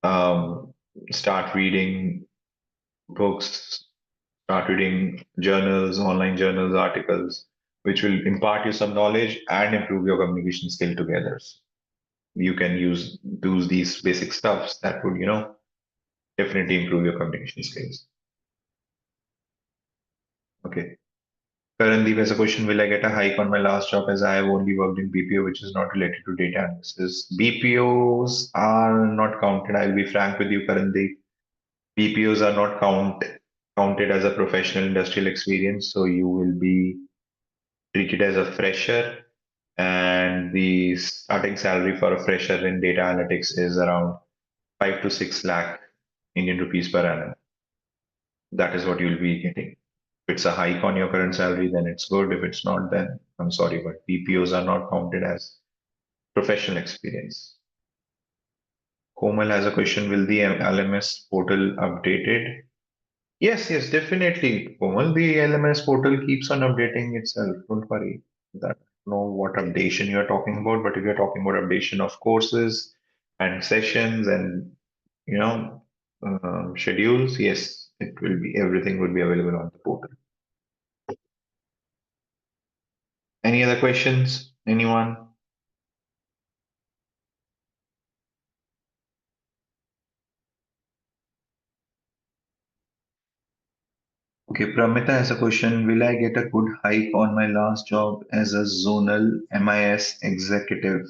um, start reading books, start reading journals, online journals, articles, which will impart you some knowledge and improve your communication skill together. You can use do these basic stuffs that would, definitely improve your communication skills. Okay. Karandeep has a question. Will I get a hike on my last job as I have only worked in BPO, which is not related to data analysis? BPOs are not counted. I'll be frank with you, Karandeep. BPOs are not counted as a professional industrial experience, so you will be treated as a fresher, and the starting salary for a fresher in data analytics is around 5 to 6 lakh Indian rupees per annum. That is what you'll be getting. If it's a hike on your current salary, then it's good. If it's not, then I'm sorry, but BPOs are not counted as professional experience. Komal has a question. Will the LMS portal updated? Yes, yes, definitely, Komal. The LMS portal keeps on updating itself. Don't worry. That know what updation you're talking about, but if you're talking about updation of courses and sessions and you know schedules, yes, it will be everything will be available on the portal. Any other questions? Anyone? Okay, Pramita has a question. Will I get a good hike on my last job as a zonal MIS executive?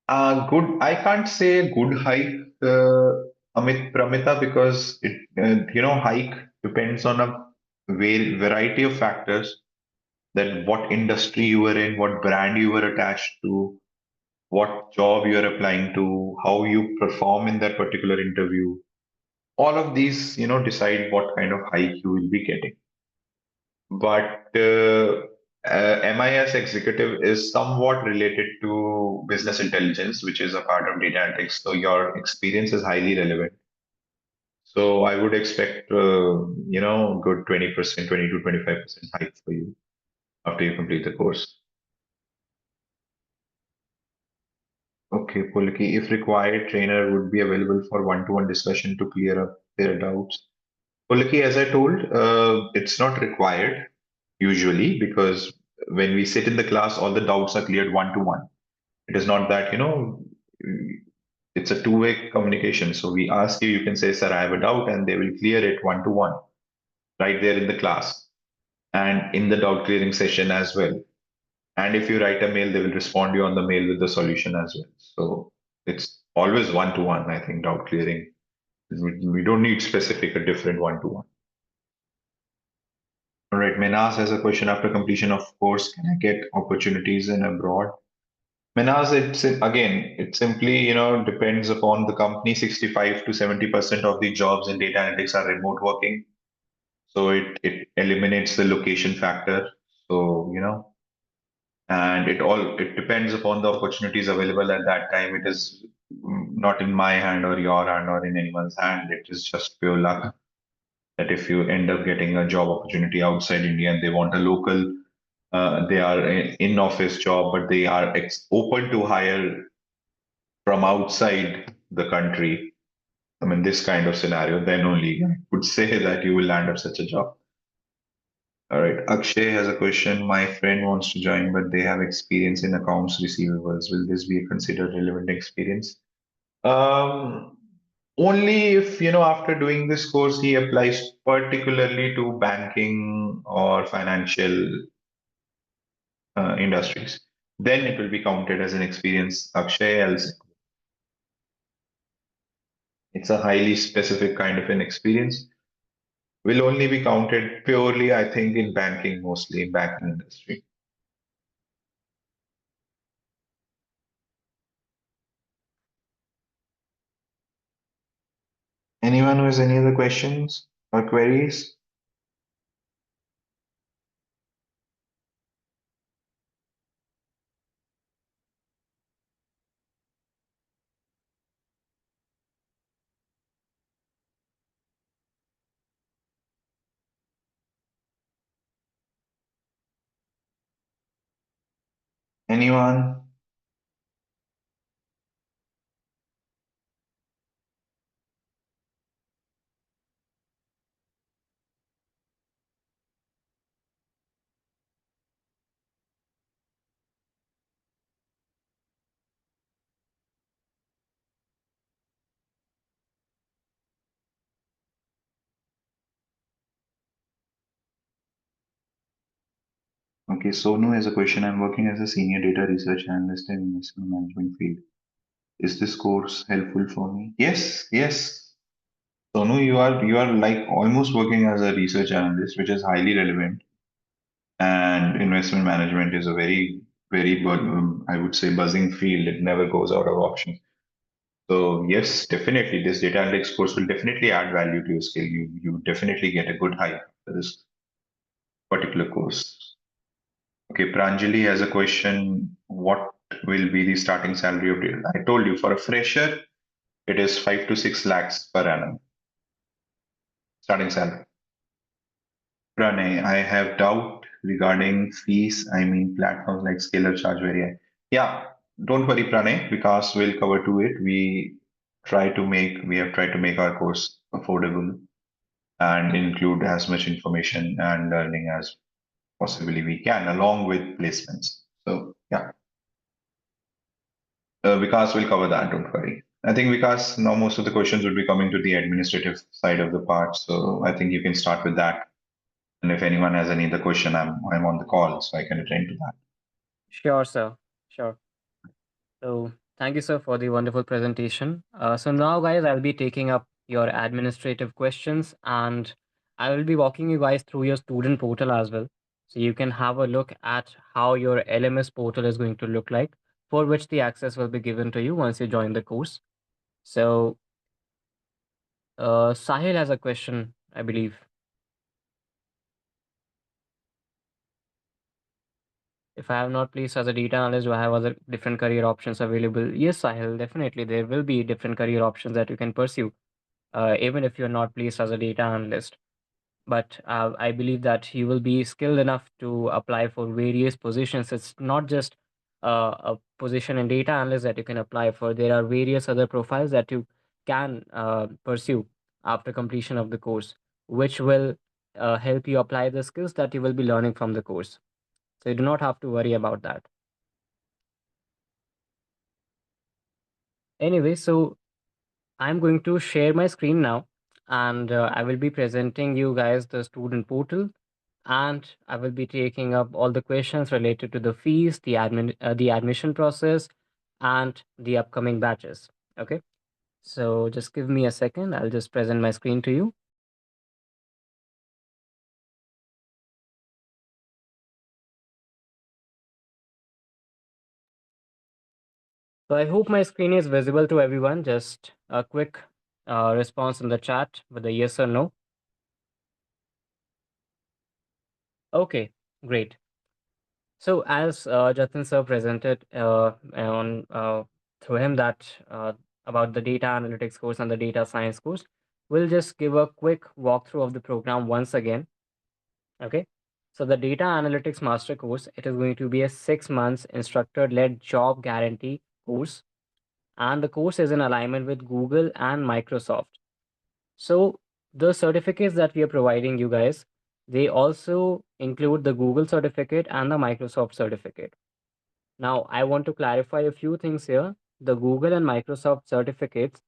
Good. I can't say a good hike, Amit Pramita, because hike depends on a variety of factors. That what industry you were in, what brand you were attached to, what job you are applying to, how you perform in that particular interview. All of these, decide what kind of hike you will be getting. But MIS executive is somewhat related to business intelligence, which is a part of data analytics. So your experience is highly relevant. So I would expect, good 20%, 20 to 25% hike for you after you complete the course. Okay, Pulki, if required, trainer would be available for one-to-one discussion to clear up their doubts. Pulki, as I told, it's not required usually because when we sit in the class, all the doubts are cleared one-to-one. It is not that, it's a two-way communication. So we ask you, you can say, sir, I have a doubt, and they will clear it one-to-one right there in the class and in the doubt clearing session as well. And if you write a mail, they will respond you on the mail with the solution as well. So it's always one-to-one, I think, doubt clearing. We don't need specific, a different one-to-one. All right, Menas has a question after completion of course, can I get opportunities in abroad? Menas, it's again, it simply, depends upon the company. 65 to 70% of the jobs in data analytics are remote working. So it eliminates the location factor. So, and it depends upon the opportunities available at that time. It is not in my hand or your hand or in anyone's hand. It is just pure luck that if you end up getting a job opportunity outside India and they want a local, they are in office job, but they are open to hire from outside the country. I mean, this kind of scenario, then only I would say that you will land up such a job. All right. Akshay has a question. My friend wants to join, but they have experience in accounts receivables. Will this be a considered relevant experience? Um, Only if, after doing this course, he applies particularly to banking or financial industries. Then it will be counted as an experience. Akshay, it's a highly specific kind of an experience. Will only be counted purely, I think, in banking, mostly in banking industry. Anyone who has any other questions or queries? Anyone? Okay, Sonu has a question. I'm working as a senior data research analyst in investment management field. Is this course helpful for me? Yes, yes. Sonu, you are like almost working as a research analyst, which is highly relevant. And investment management is a I would say, buzzing field. It never goes out of option. So yes, definitely, this data analytics course will definitely add value to your skill. You definitely get a good hike for this particular course. Okay, Pranjali has a question. What will be the starting salary of data? I told you, for a fresher, it is 5 to 6 lakhs per annum starting salary. Pranay, I have doubt regarding fees. I mean, platforms like Scalar charge very high. Yeah, don't worry, Pranay, because we'll cover to it. We have tried to make our course affordable and include as much information and learning as possibly we can, along with placements. So yeah, Vikas will cover that. Don't worry. I think Vikas, now most of the questions will be coming to the administrative side of the part. So I think you can start with that. And if anyone has any other question, I'm on the call, so I can attend to that. Sure, sir. Sure. So thank you, sir, for the wonderful presentation. So now, guys, I'll be taking up your administrative questions, and I will be walking you guys through your student portal as well. So you can have a look at how your LMS portal is going to look like, for which the access will be given to you once you join the course. So Sahil has a question, I believe. If I have not placed as a data analyst, do I have other different career options available? Yes, Sahil, definitely. There will be different career options that you can pursue, even if you're not placed as a data analyst. But I believe that you will be skilled enough to apply for various positions. It's not just a position in data analyst that you can apply for. There are various other profiles that you can pursue after completion of the course, which will help you apply the skills that you will be learning from the course. So you do not have to worry about that. Anyway, so I'm going to share my screen now, and I will be presenting you guys the student portal, and I will be taking up all the questions related to the fees, the admission process, and the upcoming batches. Okay, so just give me a second. I'll just present my screen to you. So I hope my screen is visible to everyone. Just a quick response in the chat with a yes or no. Okay, great. So as Jatin sir presented on through him that about the data analytics course and the data science course, we'll just give a quick walkthrough of the program once again. Okay. So the data analytics master course, it is going to be a 6 months instructor-led job guarantee course, and the course is in alignment with Google and Microsoft. So the certificates that we are providing you guys, they also include the Google certificate and the Microsoft certificate. Now, I want to clarify a few things here. The Google and Microsoft certificates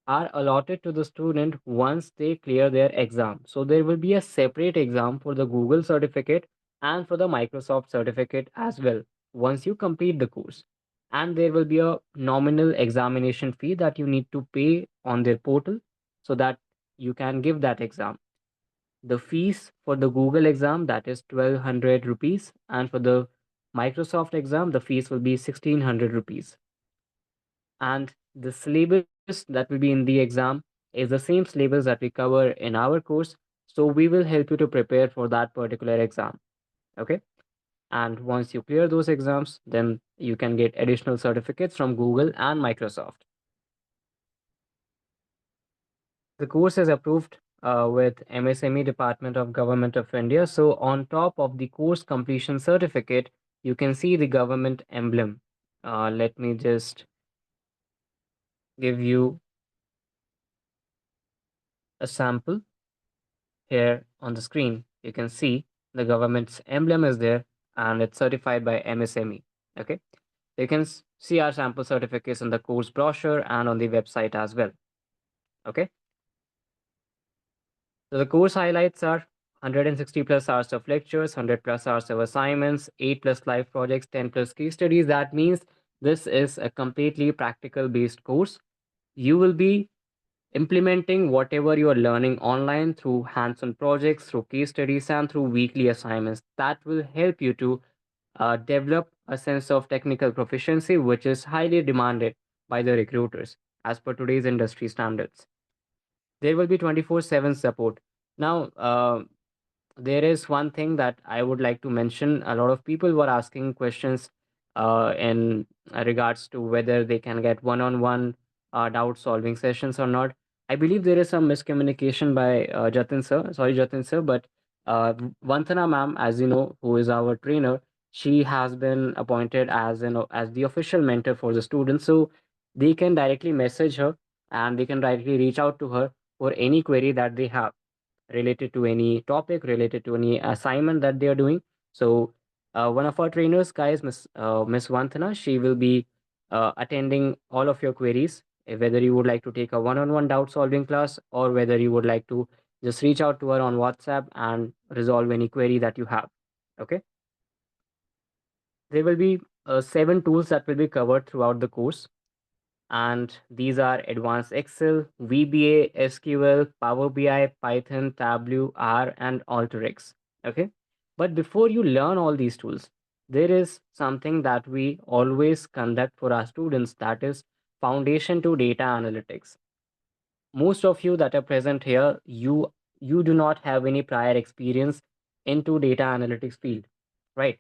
are allotted to the student once they clear their exam. So there will be a separate exam for the Google certificate and for the Microsoft certificate as well once you complete the course. And there will be a nominal examination fee that you need to pay on their portal so that you can give that exam. The fees for the Google exam, that is 1200 rupees, and for the Microsoft exam the fees will be 1600 rupees. And the syllabus that will be in the exam is the same syllabus that we cover in our course, so we will help you to prepare for that particular exam. Okay, and once you clear those exams, then you can get additional certificates from Google and Microsoft. The course is approved with MSME Department of Government of India. So on top of the course completion certificate, you can see the government emblem. Let me just give you a sample here on the screen. You can see the government's emblem is there and it's certified by MSME. Okay, you can see our sample certificates in the course brochure and on the website as well. Okay. So the course highlights are 160 plus hours of lectures, 100 plus hours of assignments, 8 plus live projects, 10 plus case studies. That means this is a completely practical based course. You will be implementing whatever you are learning online through hands on projects, through case studies, and through weekly assignments. That will help you to develop a sense of technical proficiency, which is highly demanded by the recruiters as per today's industry standards. There will be 24/7 support. Now, there is one thing that I would like to mention. A lot of people were asking questions in regards to whether they can get one-on-one doubt solving sessions or not. I believe there is some miscommunication by Jatin sir. Sorry, Jatin sir, but Vantana ma'am, as you know, who is our trainer, she has been appointed as as the official mentor for the students. So they can directly message her and they can directly reach out to her for any query that they have related to any topic, related to any assignment that they are doing. So one of our trainers, guys, Miss Vantana, she will be attending all of your queries, whether you would like to take a one-on-one doubt solving class or whether you would like to just reach out to her on WhatsApp and resolve any query that you have. Okay. There will be 7 tools that will be covered throughout the course, and these are Advanced Excel, VBA, SQL, Power BI, Python, Tableau, R, and Alteryx. Okay. But before you learn all these tools, there is something that we always conduct for our students, that is Foundation to Data Analytics. Most of you that are present here, you do not have any prior experience into data analytics field, right?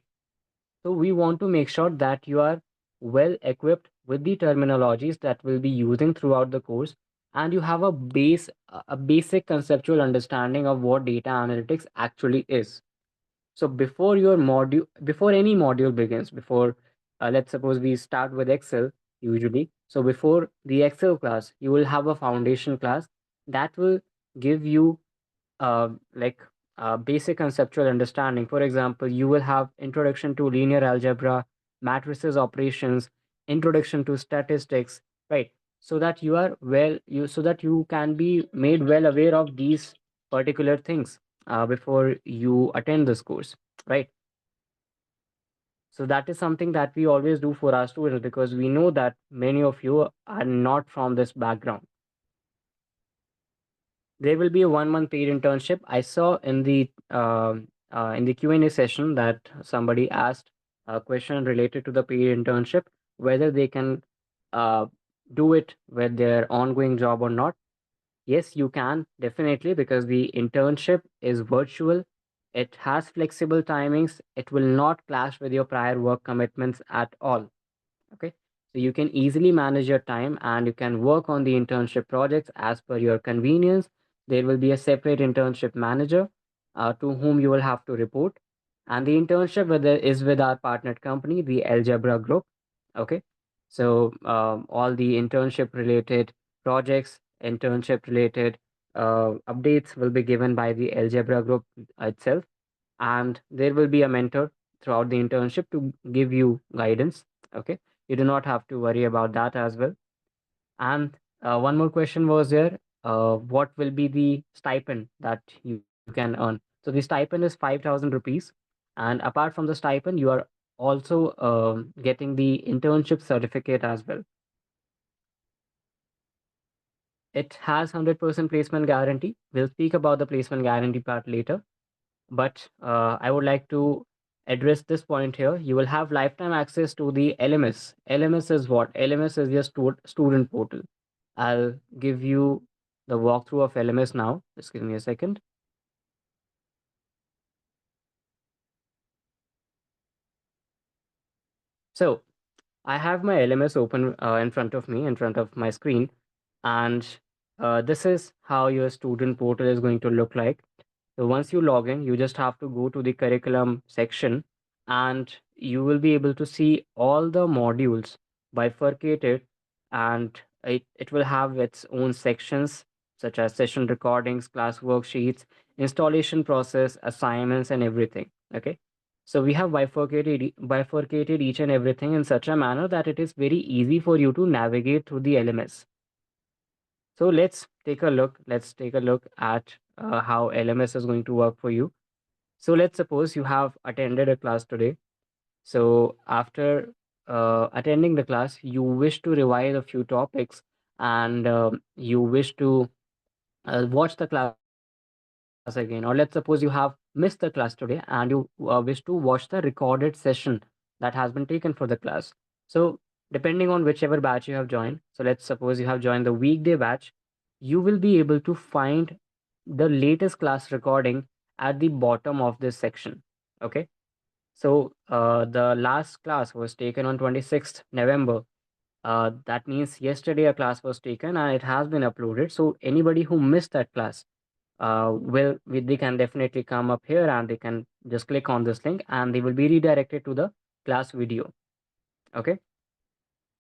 So we want to make sure that you are well equipped with the terminologies that we'll be using throughout the course, and you have a basic conceptual understanding of what data analytics actually is. So before any module begins, before let's suppose we start with Excel usually. So before the Excel class, you will have a foundation class that will give you like basic conceptual understanding. For example, you will have introduction to linear algebra, matrices operations, introduction to statistics, right? So that you are so that you can be made well aware of these particular things before you attend this course, right? So that is something that we always do for our students because we know that many of you are not from this background. There will be a 1 month paid internship. I saw in the Q&A session that somebody asked a question related to the paid internship, whether they can uh, do it with their ongoing job or not. Yes, you can definitely, because the internship is virtual. It has flexible timings. It will not clash with your prior work commitments at all. Okay. So you can easily manage your time and you can work on the internship projects as per your convenience. There will be a separate internship manager to whom you will have to report. And the internship is with our partnered company, the Algebra Group. Okay. So all the internship related projects, internship related updates will be given by the Algebra Group itself. And there will be a mentor throughout the internship to give you guidance. Okay, you do not have to worry about that as well. And One more question was there. What will be the stipend that you can earn? So the stipend is 5,000 rupees. And apart from the stipend, you are also getting the internship certificate as well. It has 100% placement guarantee. We'll speak about the placement guarantee part later. But I would like to address this point here. You will have lifetime access to the LMS. LMS is what? LMS is your student portal. I'll give you the walkthrough of LMS now. Just give me a second. So I have my LMS open in front of me, in front of my screen, and this is how your student portal is going to look like. So once you log in, you just have to go to the curriculum section and you will be able to see all the modules bifurcated, and it will have its own sections such as session recordings, class worksheets, installation process, assignments, and everything. Okay. So we have bifurcated each and everything in such a manner that it is very easy for you to navigate through the LMS. So let's take a look. Let's take a look at how LMS is going to work for you. So let's suppose you have attended a class today. So after attending the class, you wish to revise a few topics, and you wish to watch the class again. Or let's suppose you have missed the class today and you wish to watch the recorded session that has been taken for the class. So depending on whichever batch you have joined, so let's suppose you have joined the weekday batch, you will be able to find the latest class recording at the bottom of this section. Okay. So the last class was taken on 26th November. That means yesterday a class was taken and it has been uploaded. So anybody who missed that class, they can definitely come up here and they can just click on this link and they will be redirected to the class video. Okay.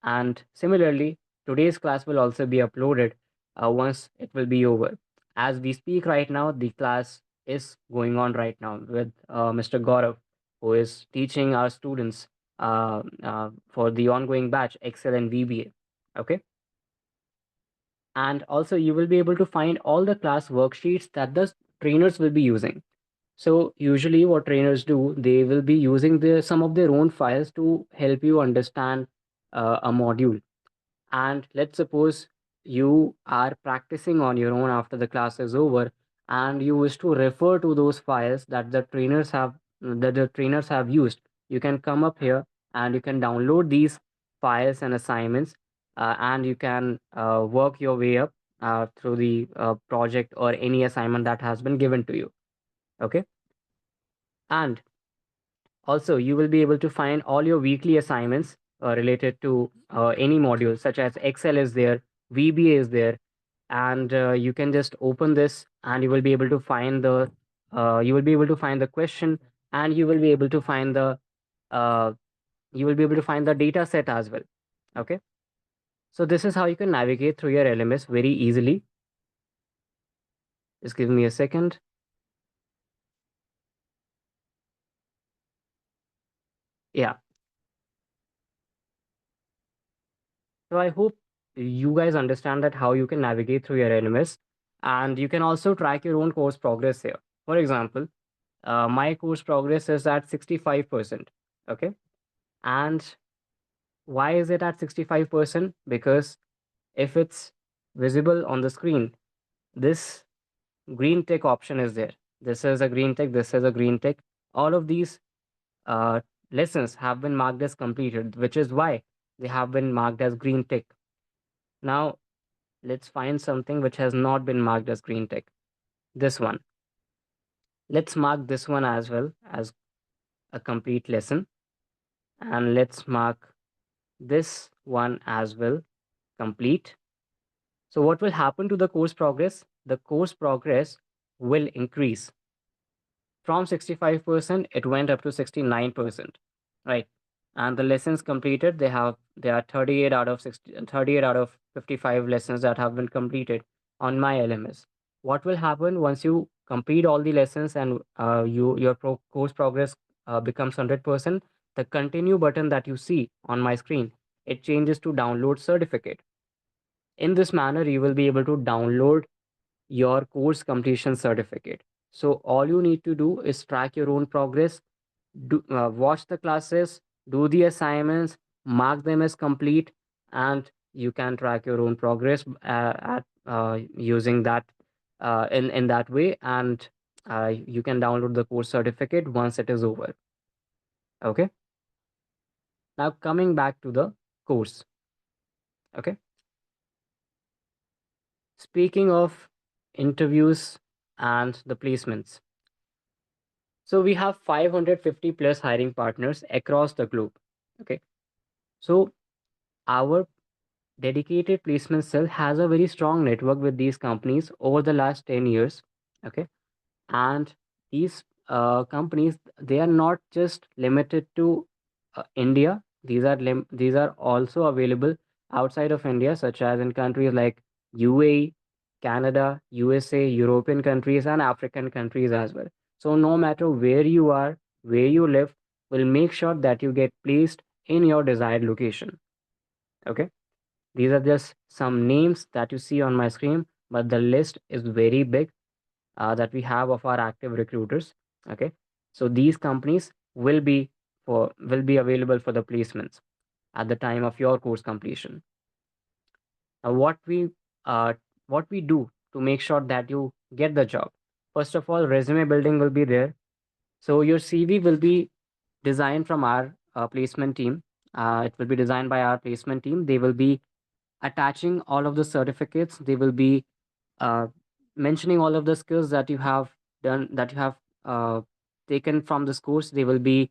And similarly, today's class will also be uploaded once it will be over. As we speak right now, the class is going on right now with Mr. Gaurav, who is teaching our students for the ongoing batch Excel and VBA. Okay. And also, you will be able to find all the class worksheets that the trainers will be using. So usually what trainers do, they will be using some of their own files to help you understand a module. And let's suppose you are practicing on your own after the class is over and you wish to refer to those files that the trainers have used. You can come up here and you can download these files and assignments, and you can work your way up through the project or any assignment that has been given to you. Okay. And also, you will be able to find all your weekly assignments related to any module, such as Excel is there, VBA is there, and you can just open this, and you will be able to find the question, and uh, you will be able to find the data set as well. Okay, so this is how you can navigate through your LMS very easily. Just give me a second. Yeah. So I hope you guys understand that how you can navigate through your LMS, and you can also track your own course progress here. For example, my course progress is at 65%. Okay. And why is it at 65%? Because if it's visible on the screen, this green tick option is there. This is a green tick, this is a green tick. All of these uh, lessons have been marked as completed, which is why they have been marked as green tick. Now, let's find something which has not been marked as green tick. This one. Let's mark this one as well as a complete lesson. And let's mark this one as well complete. So what will happen to the course progress? The course progress will increase. From 65%, it went up to 69%, right? And the lessons completed, there are 38 out of 60, 38 out of 55 lessons that have been completed on my LMS. What will happen once you complete all the lessons and course progress becomes 100%? The continue button that you see on my screen, it changes to download certificate. In this manner, you will be able to download your course completion certificate. So all you need to do is track your own progress, watch the classes, do the assignments, mark them as complete, and you can track your own progress using that in that way, and you can download the course certificate once it is over. Okay. Now coming back to the course. Okay. Speaking of interviews and the placements. So we have 550 plus hiring partners across the globe. Okay. So our dedicated placement cell has a very strong network with these companies over the last 10 years. Okay. And these companies, they are not just limited to India. These are also available outside of India, such as in countries like UAE, Canada, USA, European countries, and African countries as well. So no matter where you are, where you live, will make sure that you get placed in your desired location. Okay. These are just some names that you see on my screen, but the list is very big that we have of our active recruiters. Okay, so these companies will be available for the placements at the time of your course completion. Now, uh, what we do to make sure that you get the job. First of all, resume building will be there. So your CV will be designed from our placement team. It will be designed by our placement team. They will be attaching all of the certificates. They will be uh, mentioning all of the skills that you have done, that you have uh, taken from this course. They will be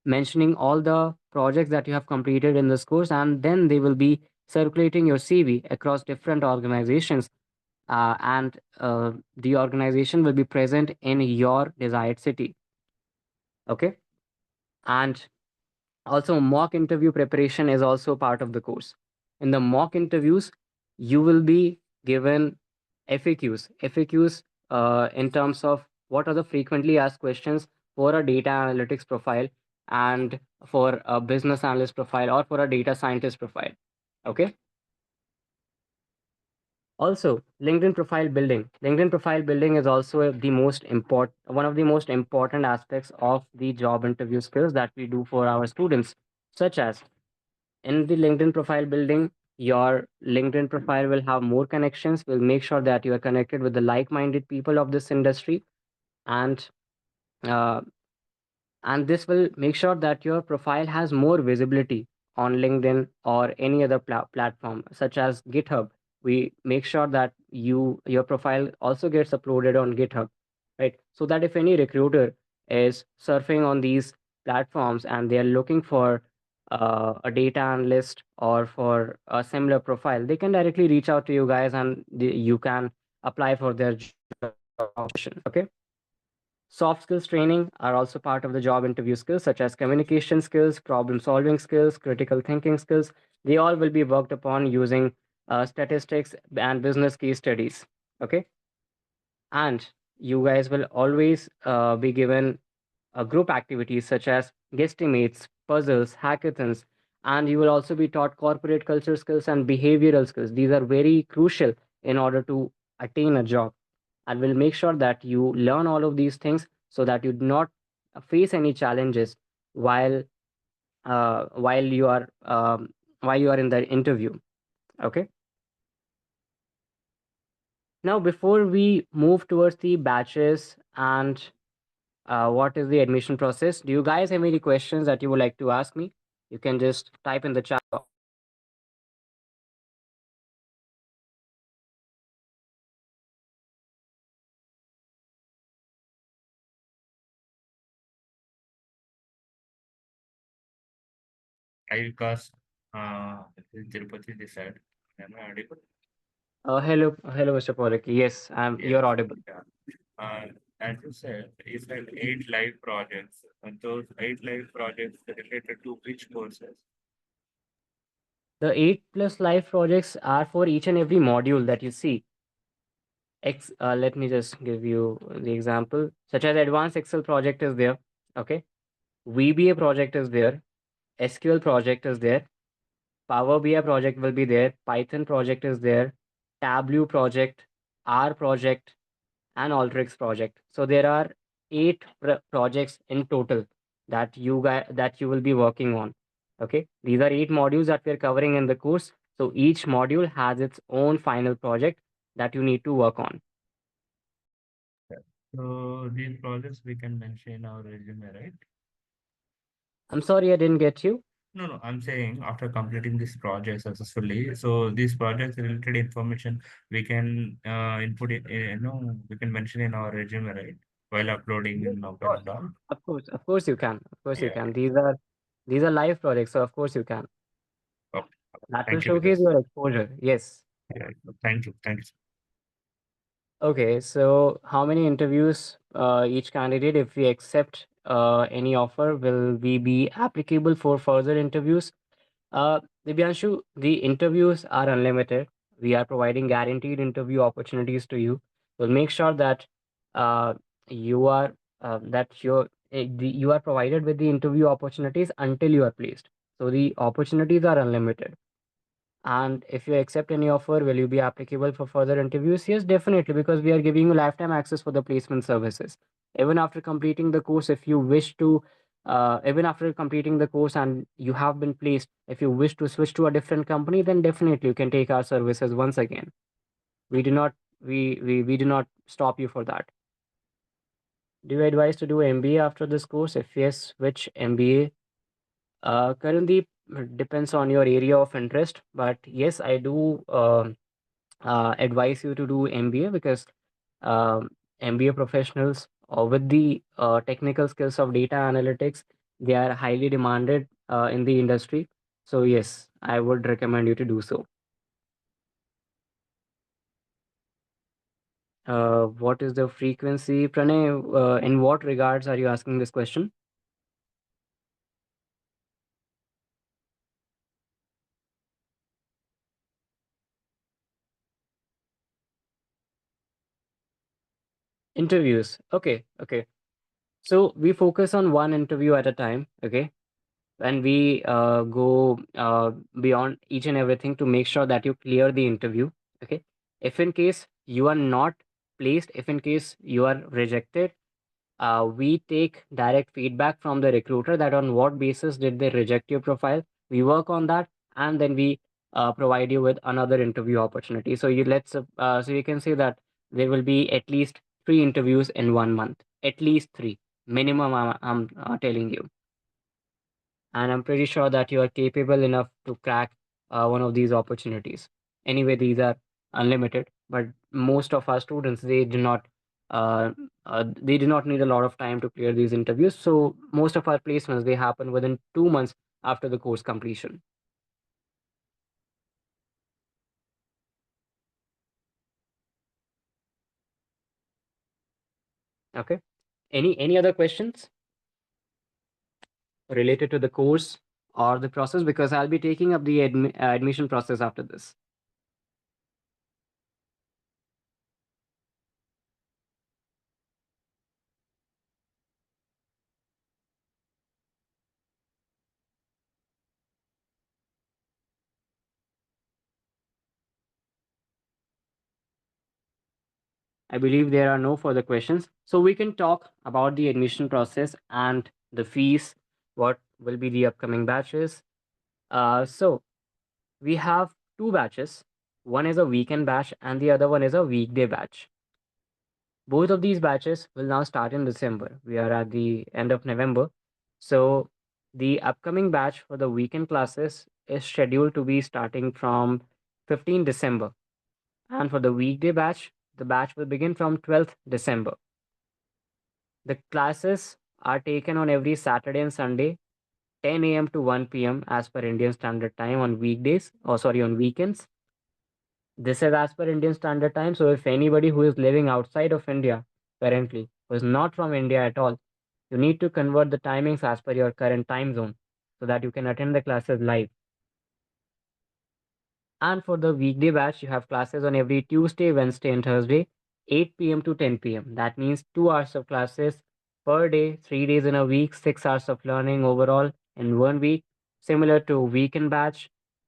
mentioning all the projects that you have completed in this course, and then they will be circulating your CV across different organizations. And the organization will be present in your desired city. Okay. And also, mock interview preparation is also part of the course. In the mock interviews, you will be given FAQs in terms of what are the frequently asked questions for a data analytics profile, and for a business analyst profile, or for a data scientist profile. Okay. Also, LinkedIn profile building. LinkedIn profile building is also one of the most important aspects of the job interview skills that we do for our students, such as in the LinkedIn profile building, your LinkedIn profile will have more connections, will make sure that you are connected with the like-minded people of this industry, and uh, this will make sure that your profile has more visibility on LinkedIn or any other platform such as GitHub. We make sure that your profile also gets uploaded on GitHub, right? So that if any recruiter is surfing on these platforms and they are looking for a data analyst or for a similar profile, they can directly reach out to you guys, and you can apply for their job position. Okay. Soft skills training are also part of the job interview skills, such as communication skills, problem solving skills, critical thinking skills. They all will be worked upon using statistics and business case studies. Okay. And you guys will always be given group activities such as guesstimates, puzzles, hackathons, and you will also be taught corporate culture skills and behavioral skills. These are very crucial in order to attain a job, and will make sure that you learn all of these things so that you do not face any challenges while uh, while you are um, while you are in the interview. Okay. Now, before we move towards the batches and what is the admission process, do you guys have any questions that you would like to ask me? You can just type in the chat. I Vikas, in Tirupati this side. Am I audible? Hello, Mr. Pollock. Yes, you're Yes. audible. Yeah. As you said eight live projects, and those eight live projects are related to which courses? The 8+ live projects are for each and every module that you see. Let me just give you the example, such as advanced Excel project is there. Okay. VBA project is there. SQL project is there. Power BI project will be there, Python project is there, Tableau project, R project, and Alteryx project. So there are eight projects in total that you will be working on. Okay, these are eight modules that we're covering in the course. So each module has its own final project that you need to work on. Yeah. So these projects we can mention in our resume, right? I'm sorry I didn't get you. No, no, I'm saying after completing this project successfully, so these projects related information we can input it, we can mention in our resume, right? While uploading Yes, in of Naukri course. and all. Of course you can. Of course you Yeah. can. These are live projects, so of course you can. Okay. That will Thank you, showcase Vikas. your exposure. Yes. Yeah. Thank you. Thank you. Okay, so how many interviews each candidate, if we accept any offer, will we be applicable for further interviews? Divyanshu, the interviews are unlimited. We are providing guaranteed interview opportunities to you. We'll make sure that uh, you are you are provided with the interview opportunities until you are placed. So the opportunities are unlimited. And if you accept any offer, will you be applicable for further interviews? Yes, definitely, because we are giving you lifetime access for the placement services. Even after completing the course, if you wish to, even after completing the course and you have been placed, if you wish to switch to a different company, then definitely you can take our services once again. We do not, we do not stop you for that. Do you advise to do MBA after this course? If yes, which MBA? Currently, depends on your area of interest, but yes, I do. Advise you to do MBA because um, MBA professionals with the technical skills of data analytics, they are highly demanded in the industry. So yes, I would recommend you to do so. What is the frequency, Pranay? In what regards are you asking this question? Interviews. Okay, okay. So we focus on one interview at a time. Okay, and we go beyond each and everything to make sure that you clear the interview. Okay, if in case you are not placed, if in case you are rejected, we take direct feedback from the recruiter that on what basis did they reject your profile. We work on that, and then we provide you with another interview opportunity. So so you can say that there will be at least three interviews in 1 month, at least three minimum. I'm telling you, and I'm pretty sure that you are capable enough to crack one of these opportunities. Anyway, these are unlimited, but most of our students uh, they do not need a lot of time to clear these interviews. So most of our placements they happen within 2 months after the course completion. Okay. Any other questions related to the course or the process? Because I'll be taking up the admission process after this. I believe there are no further questions. So we can talk about the admission process and the fees, what will be the upcoming batches. So we have two batches. One is a weekend batch and the other one is a weekday batch. Both of these batches will now start in December. We are at the end of November. So the upcoming batch for the weekend classes is scheduled to be starting from 15 December. And for the weekday batch, the batch will begin from 12th December. The classes are taken on every Saturday and Sunday, 10 a.m. to 1 p.m. as per Indian Standard Time on weekdays, or sorry, on weekends. This is as per Indian Standard Time. So if anybody who is living outside of India currently, who is not from India at all, you need to convert the timings as per your current time zone so that you can attend the classes live. And for the weekday batch, you have classes on every Tuesday, Wednesday, and Thursday, 8 p.m. to 10 p.m. That means 2 hours of classes per day, 3 days in a week, 6 hours of learning overall in one week, similar to weekend batch.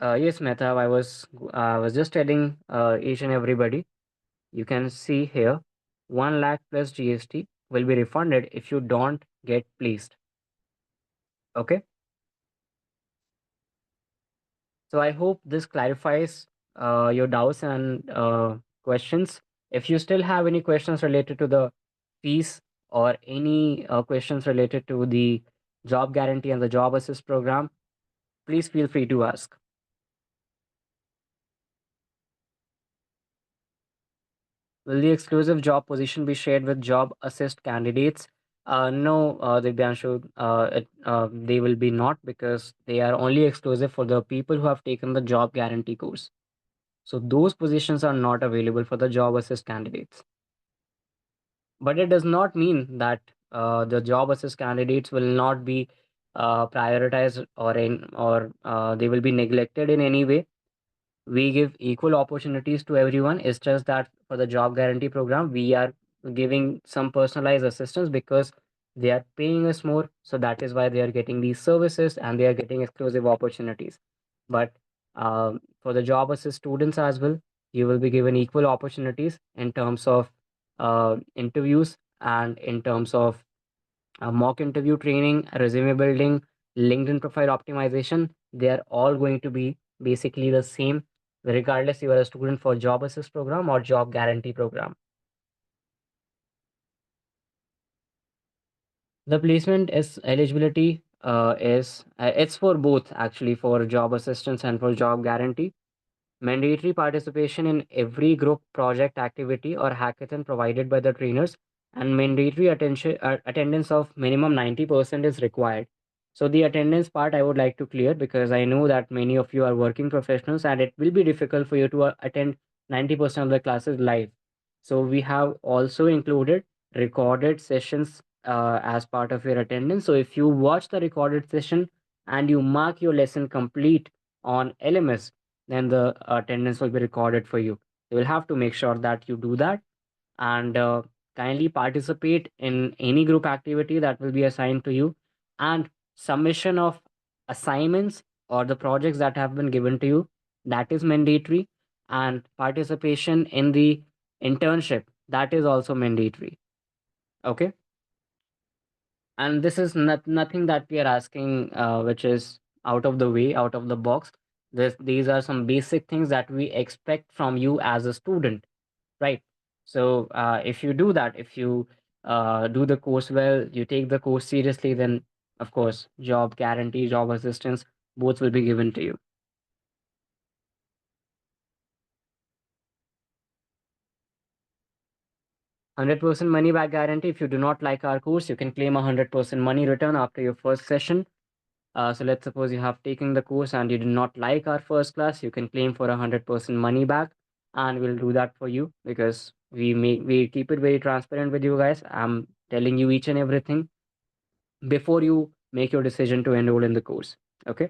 Yes, Mehta, I was just telling each and everybody. You can see here, 1 lakh plus GST will be refunded if you don't get placed. Okay. So I hope this clarifies your doubts and questions. If you still have any questions related to the fees or any questions related to the job guarantee and the job assist program, please feel free to ask. Will the exclusive job position be shared with job assist candidates? No, Divyanshu, they will be not, because they are only exclusive for the people who have taken the job guarantee course. So those positions are not available for the job assist candidates. But it does not mean that the job assist candidates will not be prioritized, or they will be neglected in any way. We give equal opportunities to everyone. It's just that for the job guarantee program, we are giving some personalized assistance because they are paying us more. So that is why they are getting these services and they are getting exclusive opportunities. But for the job assist students as well, you will be given equal opportunities in terms of interviews and in terms of mock interview training, resume building, LinkedIn profile optimization. They are all going to be basically the same, regardless you are a student for job assist program or job guarantee program. The placement is eligibility is it's for both, actually, for job assistance and for job guarantee. Mandatory participation in every group project activity or hackathon provided by the trainers, and mandatory attendance of minimum 90% is required. So the attendance part I would like to clear, because I know that many of you are working professionals and it will be difficult for you to attend 90% of the classes live. So we have also included recorded sessions as part of your attendance. So if you watch the recorded session and you mark your lesson complete on LMS, then the attendance will be recorded for you. You will have to make sure that you do that, and kindly participate in any group activity that will be assigned to you. And submission of assignments or the projects that have been given to you, that is mandatory. And participation in the internship, that is also mandatory. Okay. And this is nothing that we are asking which is out of the way, out of the box. These are some basic things that we expect from you as a student, right? So if you do that, if you do the course well, you take the course seriously, then of course job guarantee, job assistance, both will be given to you. 100% money back guarantee. If you do not like our course, you can claim 100% money return after your first session. So let's suppose you have taken the course and you do not like our first class, you can claim for 100% money back, and we'll do that for you, because we keep it very transparent with you guys. I'm telling you each and everything before you make your decision to enroll in the course. Okay,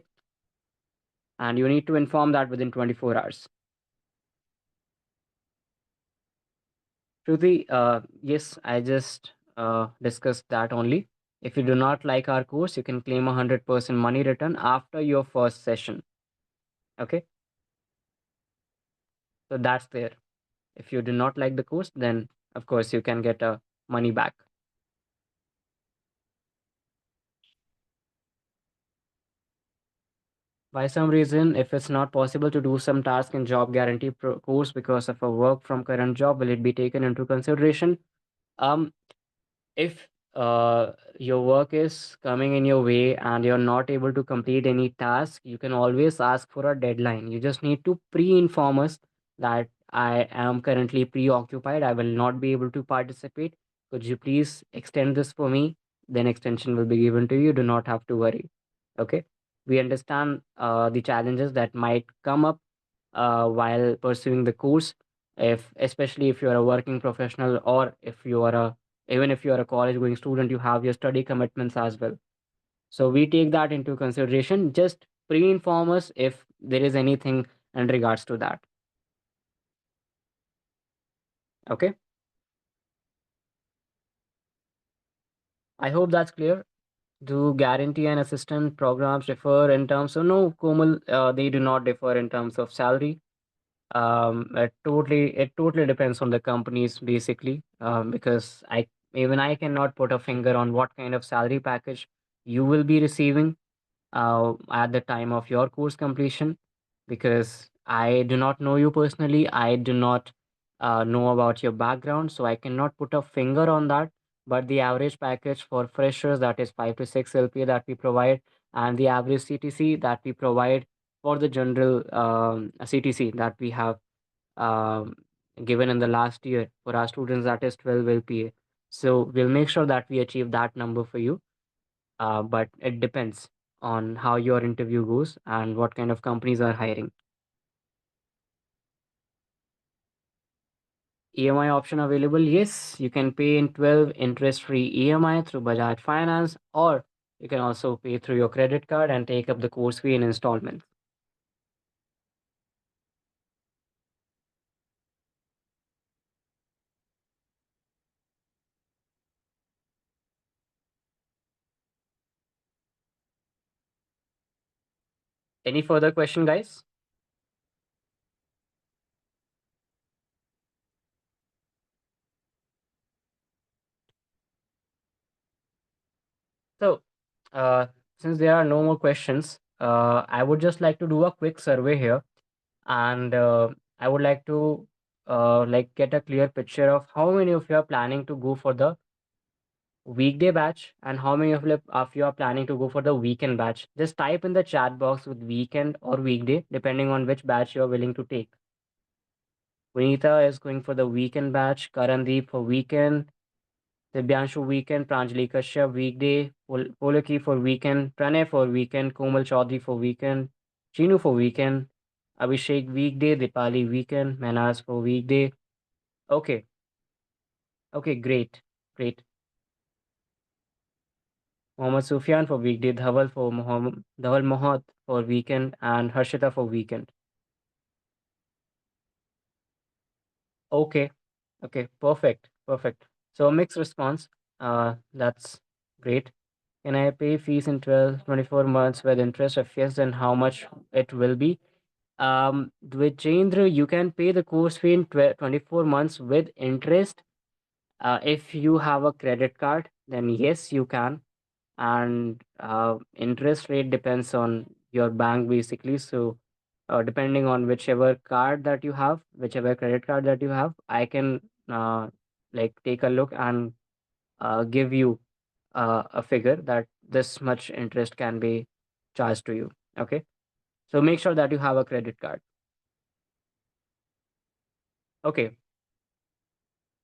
and you need to inform that within 24 hours. Shruti, yes, I just discussed that only. If you do not like our course, you can claim 100% money return after your first session. Okay, so that's there. If you do not like the course, then of course you can get a money back. By some reason, if it's not possible to do some task in job guarantee course because of a work from current job, will it be taken into consideration? Um, if your work is coming in your way and you're not able to complete any task, you can always ask for a deadline. You just need to pre-inform us that I am currently preoccupied, I will not be able to participate. Could you please extend this for me? Then extension will be given to you. Do not have to worry. Okay. We understand the challenges that might come up while pursuing the course, if especially if you are a working professional, or if you are a even if you are a college going student, you have your study commitments as well. So we take that into consideration. Just pre-inform us if there is anything in regards to that. Okay, I hope that's clear. Do guarantee and assistant programs differ in terms of no, Komal, they do not differ in terms of salary. It totally depends on the companies basically, because I cannot put a finger on what kind of salary package you will be receiving at the time of your course completion, because I do not know you personally. I do not know about your background, so I cannot put a finger on that. But the average package for freshers, that is 5 to 6 LPA that we provide, and the average CTC that we provide for the general CTC that we have um, given in the last year for our students, that is 12 LPA. So we'll make sure that we achieve that number for you, but it depends on how your interview goes and what kind of companies are hiring. EMI option available? Yes, you can pay in 12 interest-free EMI through Bajaj Finance, or you can also pay through your credit card and take up the course fee in installments. Any further question, guys? So, uh, since there are no more questions, I would just like to do a quick survey here, and I would like to like get a clear picture of how many of you are planning to go for the weekday batch and how many of you are planning to go for the weekend batch. Just type in the chat box with weekend or weekday, depending on which batch you are willing to take. Vinita is going for the weekend batch, Karandeep for weekend, Dibyanshu weekend, Pranjali Kashyap weekday, Polaki for weekend, Pranay for weekend, Komal Chaudhary for weekend, Chinu for weekend, Abhishek weekday, Dipali weekend, Manas for weekday. Okay, okay, great, great. Mohammad Sufyan for weekday, Dhawal Mohat for weekend, and Harshita for weekend. Okay, okay, perfect, perfect. So a mixed response. That's great. Can I pay fees in 12, 24 months with interest? If yes, then how much it will be? With Chandra, you can pay the course fee in 24 months with interest. If you have a credit card, then yes, you can. And interest rate depends on your bank basically. So depending on whichever card that you have, whichever credit card that you have, I can uh, like take a look and give you a figure that this much interest can be charged to you. Okay, so make sure that you have a credit card. Okay,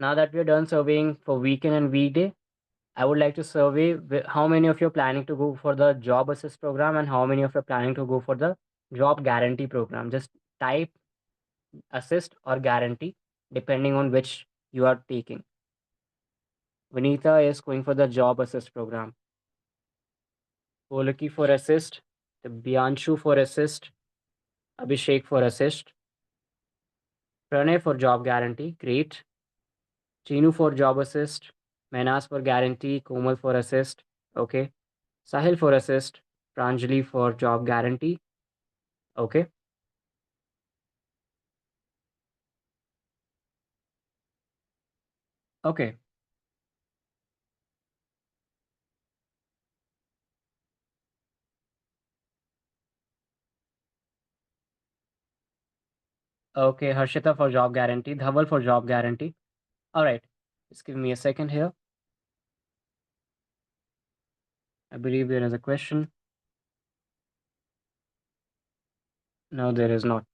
now that we're done surveying for weekend and weekday, I would like to survey how many of you are planning to go for the job assist program and how many of you are planning to go for the job guarantee program. Just type assist or guarantee depending on which you are taking. Vinita is going for the job assist program. Polaki for assist, the Bianshu for assist, Abhishek for assist, Pranay for job guarantee. Great. Chinu for job assist, Menas for guarantee, Komal for assist. Okay. Sahil for assist, Pranjali for job guarantee. Okay. Okay. Okay. Harshita for job guarantee, Dhaval for job guarantee. All right. Just give me a second here. I believe there is a question. No, there is not.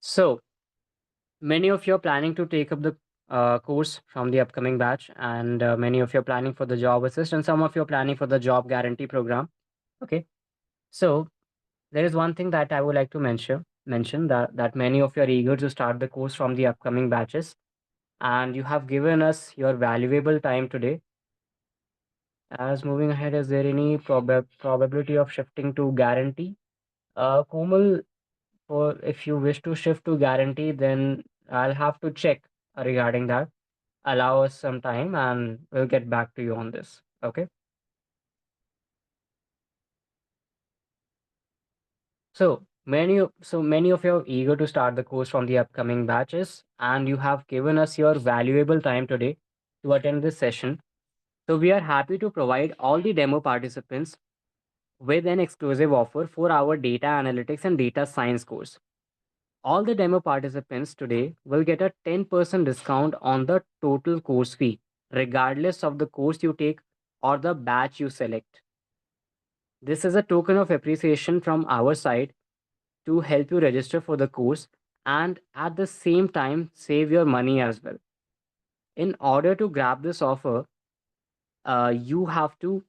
So, many of you are planning to take up the course from the upcoming batch, and many of you are planning for the job assist, and some of you are planning for the job guarantee program. Okay. So, there is one thing that I would like to mention that many of you are eager to start the course from the upcoming batches, and you have given us your valuable time today. As moving ahead, is there any probability of shifting to guarantee? Komal, for if you wish to shift to guarantee, then I'll have to check regarding that. Allow us some time and we'll get back to you on this. Okay. So many of you are eager to start the course from the upcoming batches, and you have given us your valuable time today to attend this session. So we are happy to provide all the demo participants with an exclusive offer for our data analytics and data science course. All the demo participants today will get a 10% discount on the total course fee, regardless of the course you take or the batch you select. This is a token of appreciation from our side to help you register for the course and at the same time save your money as well. In order to grab this offer, you have to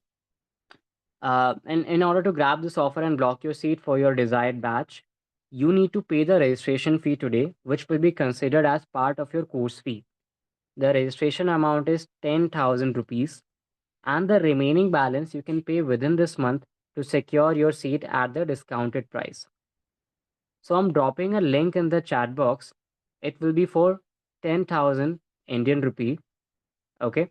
in order to grab this offer and block your seat for your desired batch, you need to pay the registration fee today, which will be considered as part of your course fee. The registration amount is 10,000 rupees, and the remaining balance you can pay within this month to secure your seat at the discounted price. So I'm dropping a link in the chat box. It will be for 10,000 Indian rupee. Okay.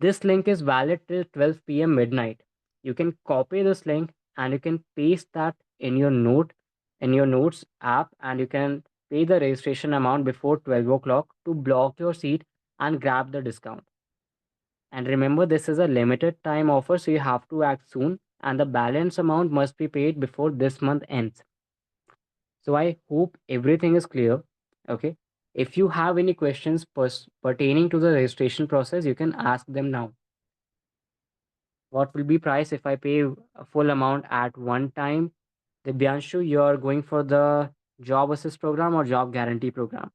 This link is valid till 12 p.m. midnight. You can copy this link and you can paste that in your notes app, and you can pay the registration amount before 12 o'clock to block your seat and grab the discount. And remember, this is a limited time offer, so you have to act soon, and the balance amount must be paid before this month ends. So I hope everything is clear. Okay. If you have any questions pertaining to the registration process, you can ask them now. What will be price if I pay a full amount at one time? Dibyanshu, you're going for the job assist program or job guarantee program?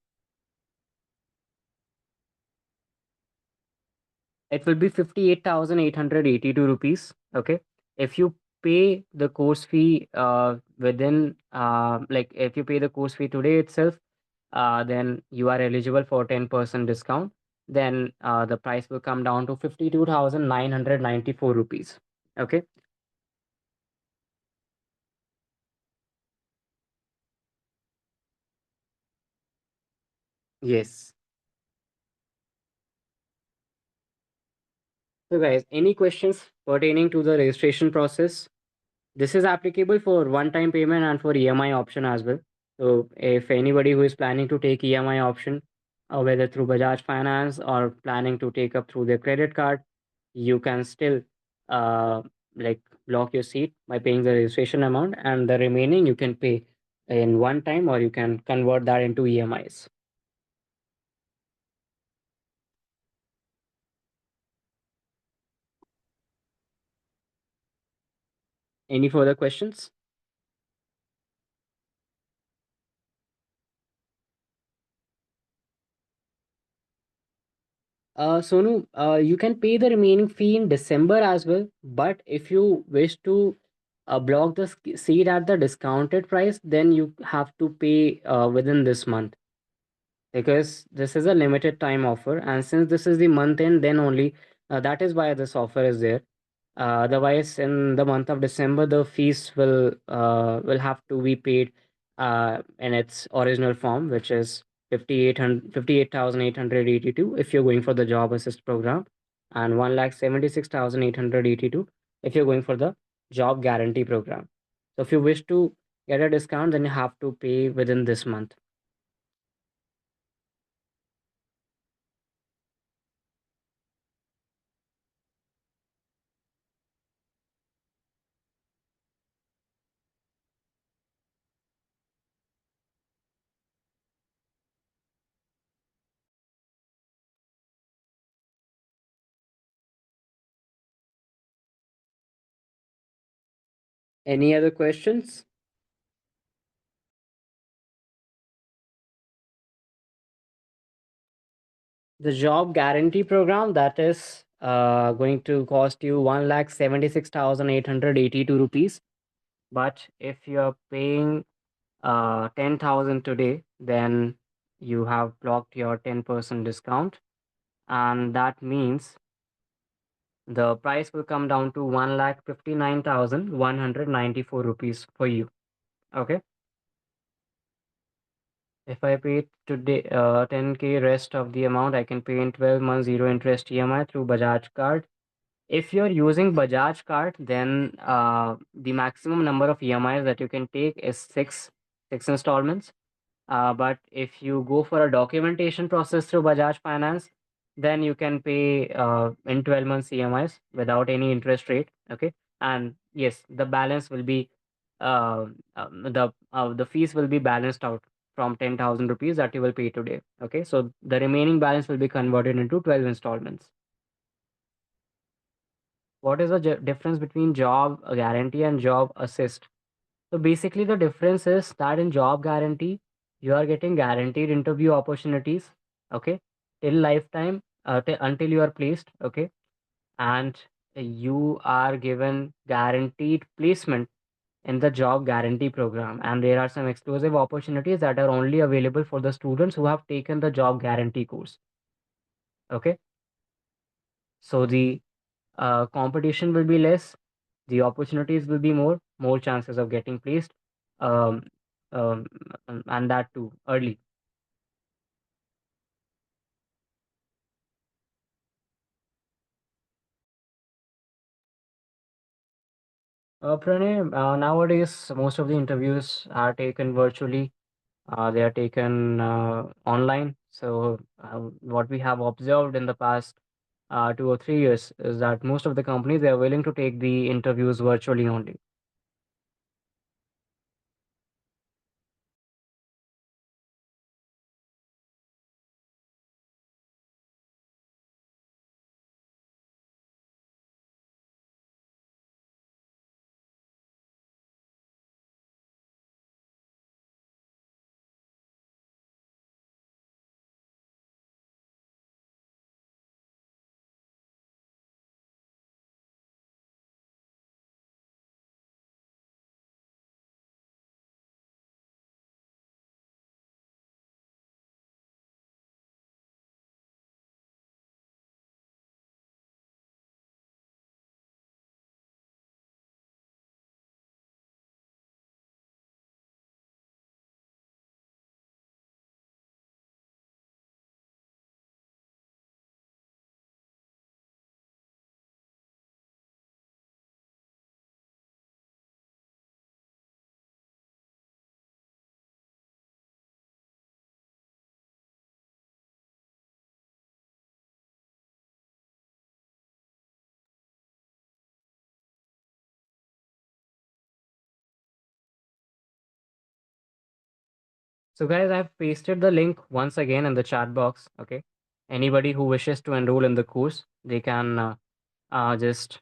It will be 58,882 rupees. Okay. If you pay the course fee within like if you pay the course fee today itself, then you are eligible for 10% discount. Then the price will come down to 52,994 rupees. Okay. Yes. So guys, any questions pertaining to the registration process? This is applicable for one-time payment and for EMI option as well. So if anybody who is planning to take EMI option, whether through Bajaj Finance or planning to take up through their credit card, you can still uh, like block your seat by paying the registration amount, and the remaining you can pay in one time, or you can convert that into EMIs. Any further questions? Sonu, you can pay the remaining fee in December as well, but if you wish to block the seat at the discounted price, then you have to pay within this month, because this is a limited time offer, and since this is the month end, then only that is why this offer is there. Otherwise, in the month of December, the fees will have to be paid in its original form, which is 58,882 if you're going for the job assist program, and 1,76,882 if you're going for the job guarantee program. So if you wish to get a discount, then you have to pay within this month. Any other questions? The job guarantee program, that is going to cost you 1,76,882 rupees. But if you're paying 10,000 today, then you have blocked your 10% discount. And that means the price will come down to 1,59,194 rupees for you. Okay. If I pay today 10K rest of the amount, I can pay in 12 months zero interest EMI through Bajaj card. If you're using Bajaj card, then the maximum number of EMIs that you can take is six installments. But if you go for a documentation process through Bajaj Finance, then you can pay in 12 months EMIs without any interest rate. Okay, and yes, the balance will be the fees will be balanced out from 10,000 rupees that you will pay today. Okay, so the remaining balance will be converted into 12 installments. What is the difference between job guarantee and job assist? So basically, the difference is that in job guarantee, you are getting guaranteed interview opportunities, okay, till lifetime, until you are placed, okay, and you are given guaranteed placement in the job guarantee program. And there are some exclusive opportunities that are only available for the students who have taken the job guarantee course, okay. So the competition will be less, the opportunities will be more chances of getting placed, um, um, and that too early. Pranay, nowadays most of the interviews are taken virtually. They are taken online. So what we have observed in the past 2 or 3 years is that most of the companies, they are willing to take the interviews virtually only. So guys, I've pasted the link once again in the chat box. Okay, anybody who wishes to enroll in the course, they can just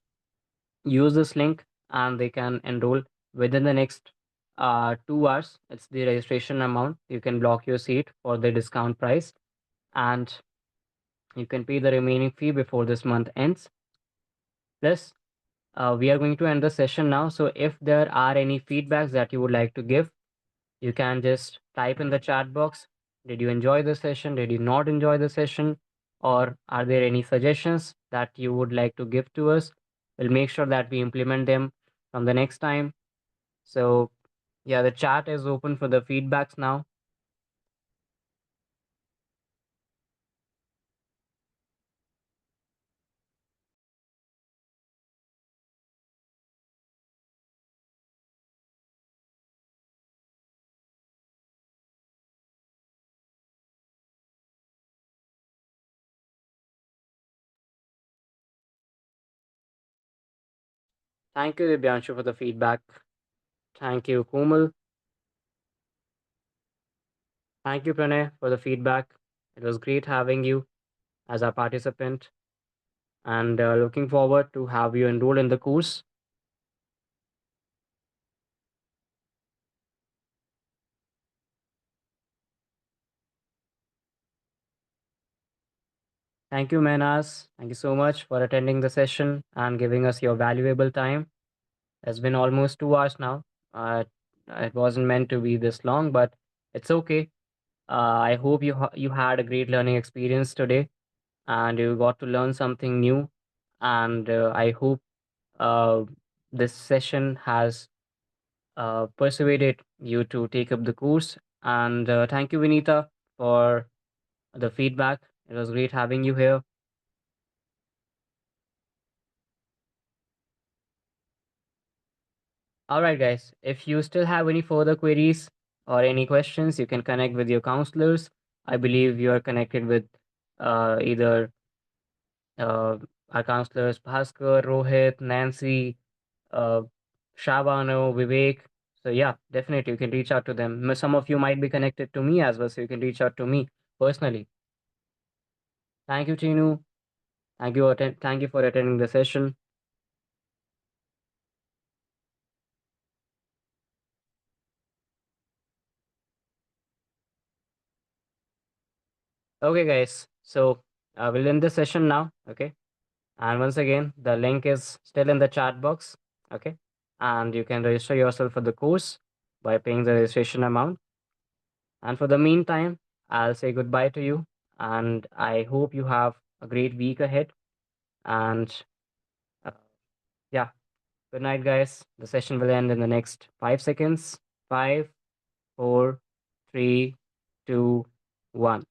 use this link and they can enroll within the next 2 hours. It's the registration amount. You can block your seat for the discount price, and you can pay the remaining fee before this month ends. Plus, we are going to end the session now. So if there are any feedbacks that you would like to give, you can just type in the chat box. Did you enjoy the session? Did you not enjoy the session? Or are there any suggestions that you would like to give to us? We'll make sure that we implement them from the next time. So, yeah, the chat is open for the feedbacks now. Thank you, Dibyanshu, for the feedback. Thank you, Komal. Thank you, Pranay, for the feedback. It was great having you as our participant, and looking forward to have you enroll in the course. Thank you, Menas. Thank you so much for attending the session and giving us your valuable time. It's been almost 2 hours now. It wasn't meant to be this long, but it's okay. I hope you had a great learning experience today, and you got to learn something new. And I hope uh, this session has persuaded you to take up the course. And thank you, Vinita, for the feedback. It was great having you here. All right, guys. If you still have any further queries or any questions, you can connect with your counselors. I believe you are connected with either uh, our counselors Bhaskar, Rohit, Nancy, uh, Shabano, Vivek. So yeah, definitely you can reach out to them. Some of you might be connected to me as well, so you can reach out to me personally. Thank you, Chinu. Thank you for attending the session. Okay, guys. So we'll end the session now. Okay. And once again, the link is still in the chat box. Okay. And you can register yourself for the course by paying the registration amount. And for the meantime, I'll say goodbye to you. And I hope you have a great week ahead. And uh, yeah, good night, guys. The session will end in the next 5 seconds. Five, four, three, two, one.